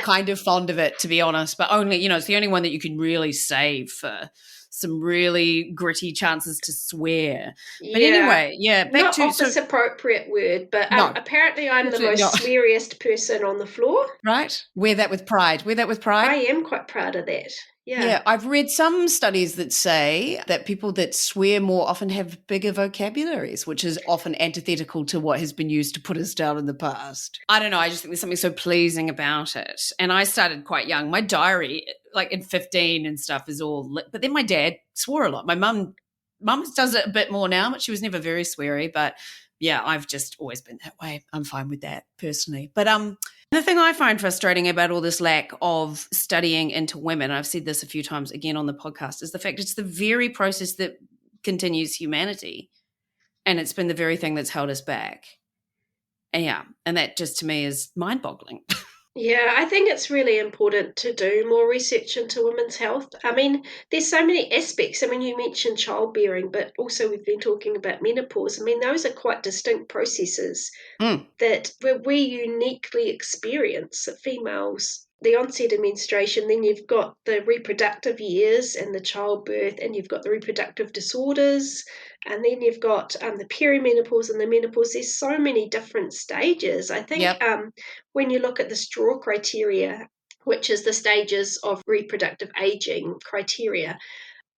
S1: kind of fond of it, to be honest, but only, it's the only one that you can really save for some really gritty chances to swear.
S2: Yeah.
S1: But anyway, yeah, back
S2: not
S1: to
S2: office appropriate word, but
S1: no,
S2: apparently I'm the
S1: absolutely
S2: most
S1: not.
S2: sweariest person on the floor.
S1: Right? Wear that with pride. Wear that with pride.
S2: I am quite proud of that.
S1: Yeah, I've read some studies that say that people that swear more often have bigger vocabularies, which is often antithetical to what has been used to put us down in the past. I don't know. I just think there's something so pleasing about it. And I started quite young. My diary, like in 15 and stuff, is all lit. But then my dad swore a lot. My mum does it a bit more now, but she was never very sweary. But yeah, I've just always been that way. I'm fine with that personally. But the thing I find frustrating about all this lack of studying into women, I've said this a few times again on the podcast, is the fact it's the very process that continues humanity. And it's been the very thing that's held us back. And yeah, and that just to me is mind-boggling.
S2: Yeah, I think it's really important to do more research into women's health. I mean, there's so many aspects. I mean, you mentioned childbearing, but also we've been talking about menopause. I mean, those are quite distinct processes that we uniquely experience at females. The onset of menstruation, then you've got the reproductive years and the childbirth, and you've got the reproductive disorders, and then you've got the perimenopause and the menopause. There's so many different stages. I think when you look at the straw criteria, which is the stages of reproductive aging criteria,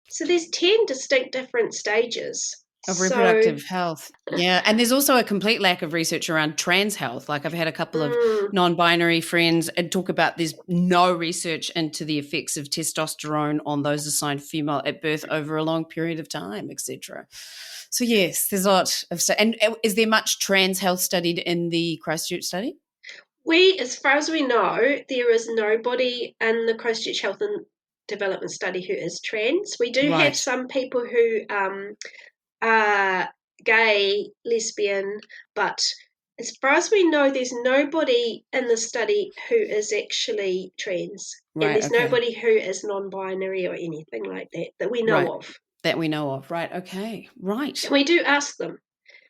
S2: so there's 10 distinct different stages.
S1: Of reproductive health. Yeah. And there's also a complete lack of research around trans health. Like I've had a couple of non-binary friends and talk about there's no research into the effects of testosterone on those assigned female at birth over a long period of time, etc. So yes, there's a lot of and is there much trans health studied in the Christchurch study?
S2: As far as we know, there is nobody in the Christchurch Health and Development Study who is trans. We do have some people who are gay, lesbian, but as far as we know, there's nobody in the study who is actually trans.
S1: Right,
S2: And there's nobody who is non-binary or anything like that we know of.
S1: That we know of, right? Okay, right.
S2: And we do ask them.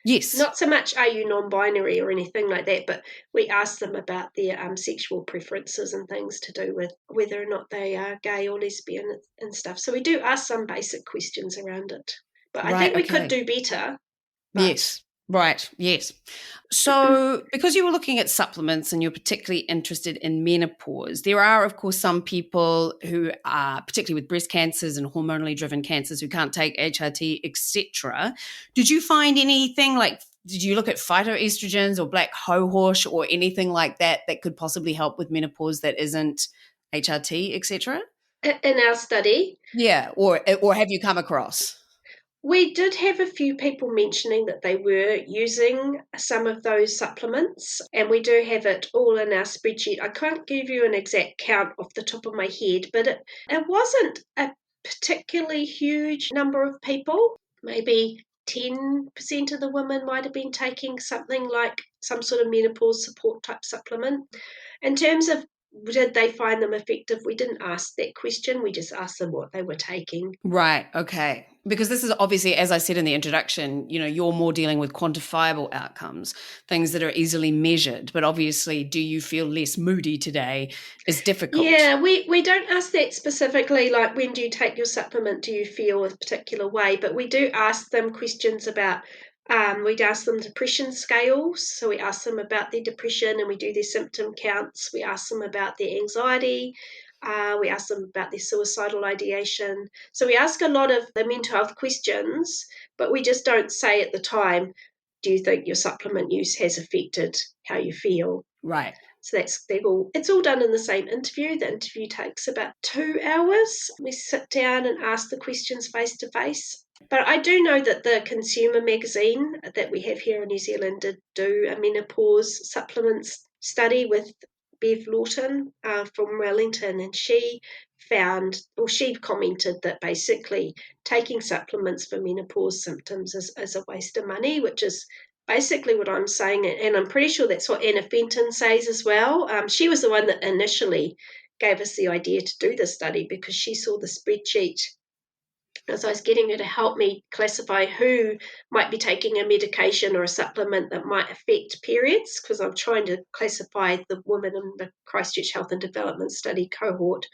S1: Yes.
S2: Not so much are you non-binary or anything like that, but we ask them about their sexual preferences and things to do with whether or not they are gay or lesbian and stuff. So we do ask some basic questions around it. But I
S1: Right,
S2: think we could
S1: okay.
S2: do better.
S1: Yes. Right. Yes. So, because you were looking at supplements and you're particularly interested in menopause, there are, of course, some people who are, particularly with breast cancers and hormonally driven cancers, who can't take HRT, etc. Did you find anything like? Did you look at phytoestrogens or black cohosh or anything like that that could possibly help with menopause that isn't HRT, etc.?
S2: In our study,
S1: Yeah. Or have you come across?
S2: we did have a few people mentioning that they were using some of those supplements, and we do have it all in our spreadsheet. I can't give you an exact count off the top of my head, but it wasn't a particularly huge number of people. Maybe 10% of the women might have been taking something like some sort of menopause support type supplement. In terms of did they find them effective, we didn't ask that question. We just asked them what they were taking.
S1: Right. Okay. Because this is obviously, as I said in the introduction, you're more dealing with quantifiable outcomes, things that are easily measured. But obviously, do you feel less moody today is difficult.
S2: Yeah, we don't ask that specifically, like when do you take your supplement, do you feel a particular way? But we do ask them questions about, we'd ask them depression scales. So we ask them about their depression and we do their symptom counts. We ask them about their anxiety. We ask them about their suicidal ideation. So we ask a lot of the mental health questions, but we just don't say at the time, do you think your supplement use has affected how you feel?
S1: Right.
S2: So it's all done in the same interview. The interview takes about 2 hours. We sit down and ask the questions face to face. But I do know that the consumer magazine that we have here in New Zealand did do a menopause supplements study with Bev Lawton from Wellington, and she commented that basically taking supplements for menopause symptoms is a waste of money, which is basically what I'm saying, and I'm pretty sure that's what Anna Fenton says as well. She was the one that initially gave us the idea to do this study because she saw the spreadsheet as I was getting her to help me classify who might be taking a medication or a supplement that might affect periods, because I'm trying to classify the women in the Christchurch Health and Development Study cohort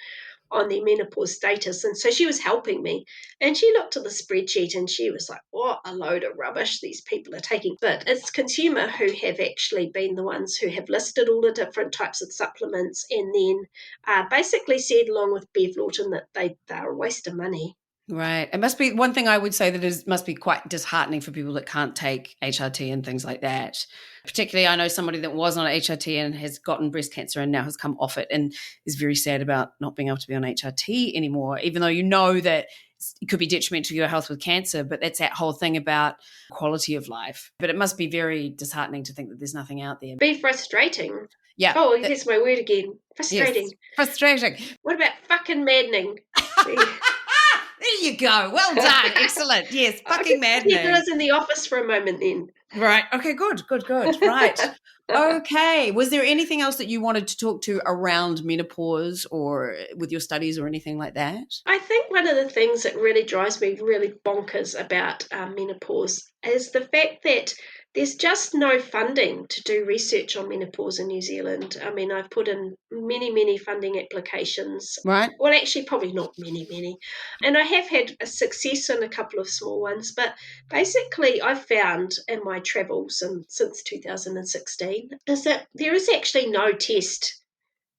S2: on their menopause status. And so she was helping me, and she looked at the spreadsheet and she was like, what a load of rubbish these people are taking. But it's consumer who have actually been the ones who have listed all the different types of supplements and then basically said, along with Bev Lawton, that they're a waste of money.
S1: Right. It must be one thing I would say that must be quite disheartening for people that can't take HRT and things like that. Particularly, I know somebody that was on HRT and has gotten breast cancer and now has come off it and is very sad about not being able to be on HRT anymore, even though you know that it could be detrimental to your health with cancer. But that's that whole thing about quality of life. But it must be very disheartening to think that there's nothing out there.
S2: Be frustrating.
S1: Yeah.
S2: Oh, here's my word again. Frustrating.
S1: Yes, frustrating.
S2: What about fucking maddening?
S1: There you go. Well done. Excellent. Yes, fucking maddening.
S2: Keep us in the office for a moment then.
S1: Right. Okay, good. Right. Okay. Was there anything else that you wanted to talk to around menopause or with your studies or anything like that?
S2: I think one of the things that really drives me really bonkers about menopause is the fact that there's just no funding to do research on menopause in New Zealand. I mean, I've put in many, many funding applications.
S1: Right.
S2: Well, actually, probably not many, many. And I have had a success in a couple of small ones. But basically, I've found in my travels since 2016 is that there is actually no test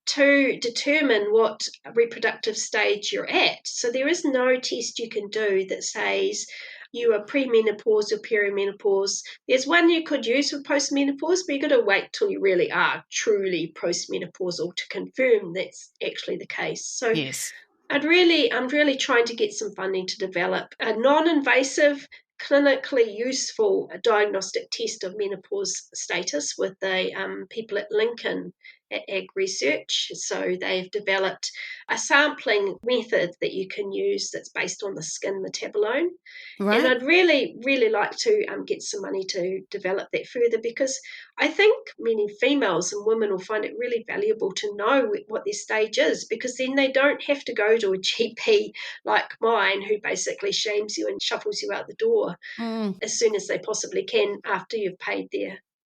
S2: to determine what reproductive stage you're at. So there is no test you can do that says you are premenopause or perimenopause. There's one you could use for postmenopause, but you've got to wait till you really are truly postmenopausal to confirm that's actually the case. So
S1: yes,
S2: I'm really trying to get some funding to develop a non-invasive, clinically useful diagnostic test of menopause status with the people at Lincoln at Ag Research. So they've developed a sampling method that you can use that's based on the skin metabolome. And
S1: Right.
S2: I'd really, really like to get some money to develop that further, because I think many females and women will find it really valuable to know what their stage is, because then they don't have to go to a GP like mine who basically shames you and shuffles you out the door as soon as they possibly can after you've paid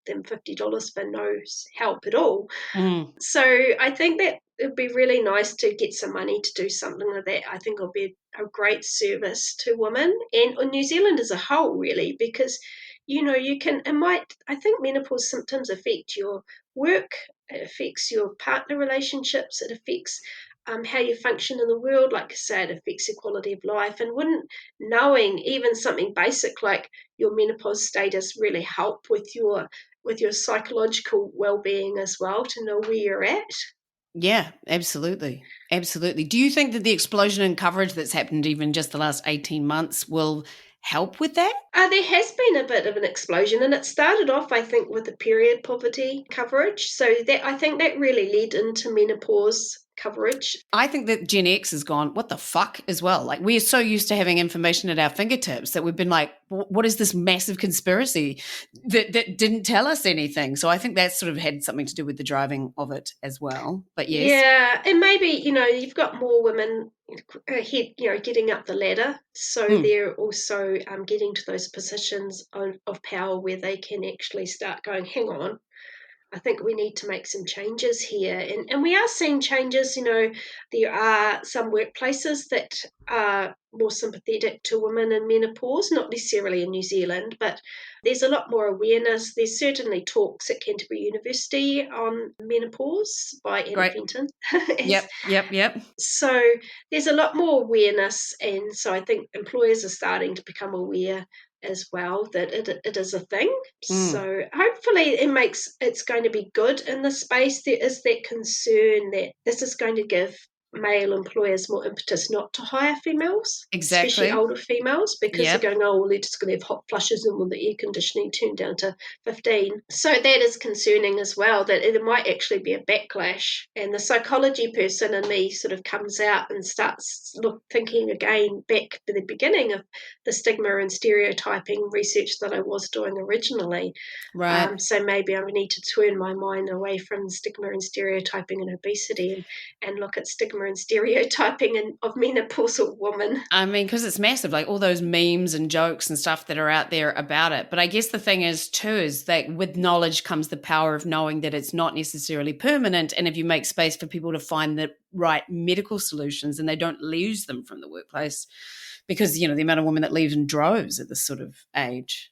S2: them $50 for no help at all.
S1: Mm.
S2: So I think that it'd be really nice to get some money to do something like that. I think it'll be a great service to women and on New Zealand as a whole, really, because I think menopause symptoms affect your work, it affects your partner relationships, it affects how you function in the world. Like I say, it affects your quality of life. And wouldn't knowing even something basic like your menopause status really help with your psychological well-being as well, to know where you're at?
S1: Yeah, absolutely. Absolutely. Do you think that the explosion in coverage that's happened even just the last 18 months will help with that?
S2: There has been a bit of an explosion, and it started off, I think, with the period poverty coverage. So that, I think, that really led into menopause coverage.
S1: I think that Gen X has gone, what the fuck, as well. Like, we're so used to having information at our fingertips that we've been like, what is this massive conspiracy that didn't tell us anything? So I think that's sort of had something to do with the driving of it as well. But yes.
S2: Yeah, and maybe, you've got more women ahead, getting up the ladder. So they're also getting to those positions of power where they can actually start going, hang on, I think we need to make some changes here. And we are seeing changes. There are some workplaces that are more sympathetic to women in menopause, not necessarily in New Zealand, but there's a lot more awareness. There's certainly talks at Canterbury University on menopause by Anna Fenton.
S1: Yep.
S2: So there's a lot more awareness. And so I think employers are starting to become aware as well that it is a thing. So hopefully it's going to be good in the space. There is that concern that this is going to give male employers more impetus not to hire females,
S1: Exactly.
S2: especially older females, because
S1: Yep.
S2: they're going, oh, well, they're just going to have hot flushes and will the air conditioning turn down to 15. So that is concerning as well, that there might actually be a backlash. And the psychology person in me sort of comes out and starts thinking again back to the beginning of the stigma and stereotyping research that I was doing originally.
S1: Right.
S2: So maybe I need to turn my mind away from stigma and stereotyping and obesity and look at stigma and stereotyping of menopausal women.
S1: I mean, because it's massive, like all those memes and jokes and stuff that are out there about it. But I guess the thing is, too, is that with knowledge comes the power of knowing that it's not necessarily permanent. And if you make space for people to find the right medical solutions and they don't lose them from the workplace, because, the amount of women that leave in droves at this sort of age.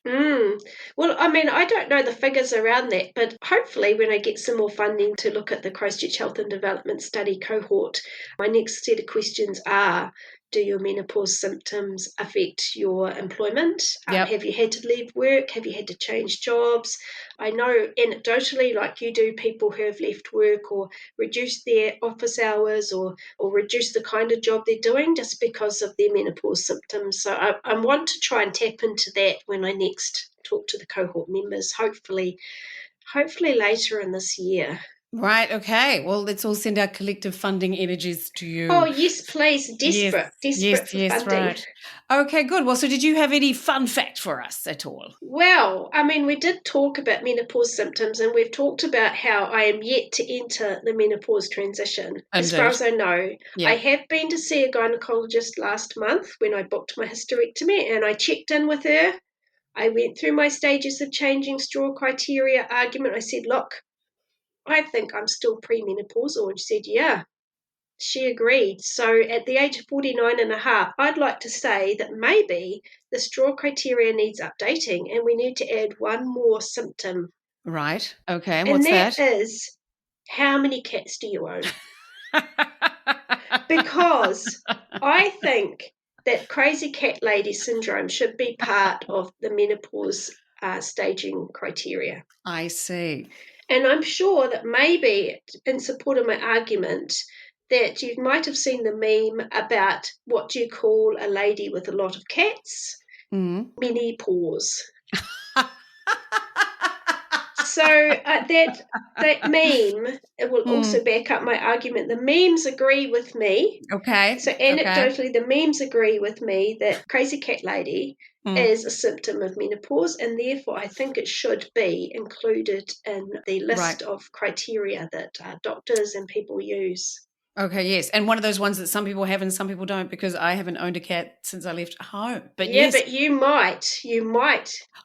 S2: Well, I mean, I don't know the figures around that, but hopefully when I get some more funding to look at the Christchurch Health and Development Study cohort, my next set of questions are, do your menopause symptoms affect your employment?
S1: Yep.
S2: Have you had to leave work? Have you had to change jobs? I know anecdotally, like you do, people who have left work or reduced their office hours or reduced the kind of job they're doing just because of their menopause symptoms. So I want to try and tap into that when I next talk to the cohort members, hopefully later in this year.
S1: Right. Okay. Well, let's all send our collective funding energies to you.
S2: Oh, yes, please. Desperate for funding.
S1: Right. Okay, good. Well, so did you have any fun fact for us at all?
S2: Well, I mean, we did talk about menopause symptoms, and we've talked about how I am yet to enter the menopause transition.
S1: Indeed.
S2: As far as I know,
S1: Yeah.
S2: I have been to see a gynecologist last month when I booked my hysterectomy, and I checked in with her. I went through my stages of changing straw criteria argument. I said, look, I think I'm still premenopausal. And she said, yeah. She agreed. So at the age of 49 and a half, I'd like to say that maybe the straw criteria needs updating and we need to add one more symptom.
S1: Right. Okay.
S2: And
S1: what's
S2: that
S1: that?
S2: is, how many cats do you own? Because I think that crazy cat lady syndrome should be part of the menopause staging criteria.
S1: I see.
S2: And I'm sure that maybe in support of my argument that you might have seen the meme about what do you call a lady with a lot of cats? Mini paws. that meme, it will also back up my argument. The memes agree with me.
S1: Okay.
S2: So anecdotally, the memes agree with me that crazy cat lady is a symptom of menopause, and therefore I think it should be included in the list of criteria that doctors and people use.
S1: Okay, yes. And one of those ones that some people have and some people don't, because I haven't owned a cat since I left home. But
S2: but you might.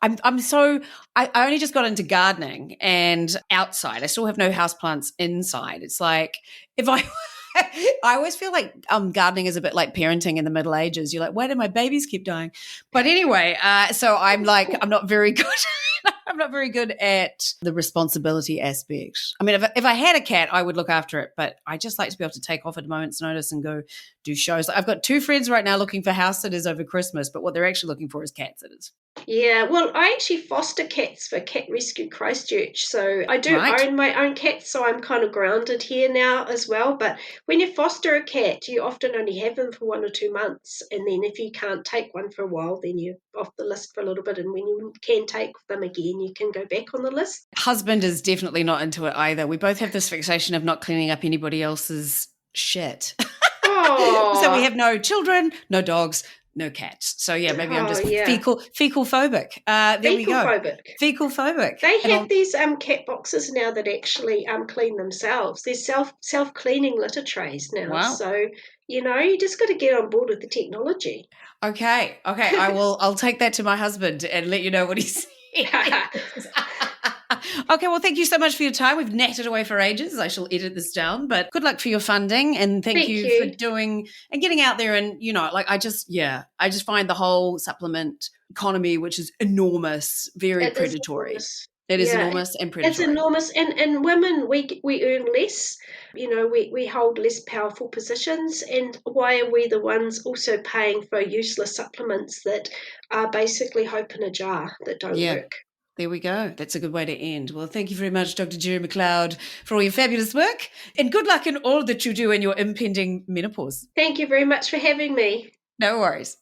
S1: I only just got into gardening and outside. I still have no houseplants inside. It's like if I always feel like gardening is a bit like parenting in the Middle Ages. You're like, why do my babies keep dying? But anyway, so I'm like, I'm not very good. I'm not very good at the responsibility aspect. I mean, if I had a cat, I would look after it, but I just like to be able to take off at a moment's notice and go do shows. I've got 2 friends right now looking for house sitters over Christmas, but what they're actually looking for is cat sitters.
S2: Yeah, well, I actually foster cats for Cat Rescue Christchurch, so I do own my own cats, so I'm kind of grounded here now as well. But when you foster a cat, you often only have them for 1 or 2 months, and then if you can't take one for a while, then you're off the list for a little bit, and when you can take them again, you can go back on the list.
S1: Husband is definitely not into it either. We both have this fixation of not cleaning up anybody else's shit.
S2: Oh.
S1: So we have no children, no dogs, no cats. So yeah, maybe I'm just fecal phobic. There we go. Fecal phobic.
S2: They have these cat boxes now that actually clean themselves. There's self cleaning litter trays now.
S1: Wow.
S2: So you just got to get on board with the technology.
S1: Okay. I'll take that to my husband and let you know what he says. Okay, well, thank you so much for your time. We've natted away for ages. I shall edit this down, but good luck for your funding, and thank you for doing and getting out there. And I just find the whole supplement economy, which is enormous, very predatory. It is enormous and predatory.
S2: It's enormous, and women, we earn less. We hold less powerful positions, and why are we the ones also paying for useless supplements that are basically hope in a jar that don't work?
S1: There we go. That's a good way to end. Well, thank you very much, Dr. Geri McLeod, for all your fabulous work, and good luck in all that you do in your impending menopause.
S2: Thank you very much for having me.
S1: No worries.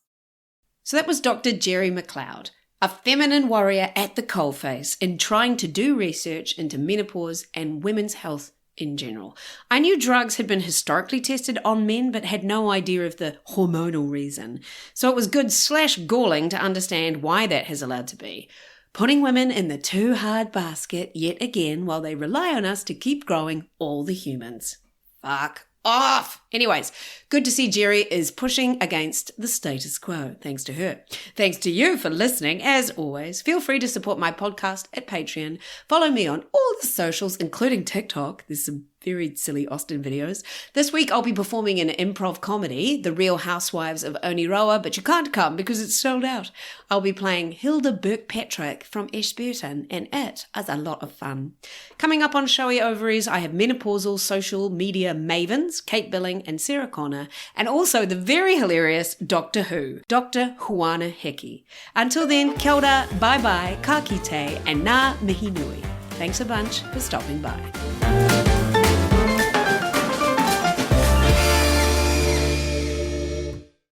S1: So that was Dr. Geri McLeod, a feminine warrior at the coalface in trying to do research into menopause and women's health in general. I knew drugs had been historically tested on men, but had no idea of the hormonal reason. So it was good/galling to understand why that has allowed to be. Putting women in the too hard basket yet again while they rely on us to keep growing all the humans. Fuck off. Anyways, good to see Geri is pushing against the status quo. Thanks to her. Thanks to you for listening. As always, feel free to support my podcast at Patreon. Follow me on all the socials, including TikTok. There's some very silly Austin videos. This week I'll be performing an improv comedy, The Real Housewives of Oniroa, but you can't come because it's sold out. I'll be playing Hilda Burke-Patrick from Ashburton, and it is a lot of fun. Coming up on Showy Ovaries, I have menopausal social media mavens, Kate Billing and Sarah Connor, and also the very hilarious Doctor Who, Dr. Juana Hickey. Until then, kia ora, bye-bye, ka kite, and ngā mihi nui. Thanks a bunch for stopping by.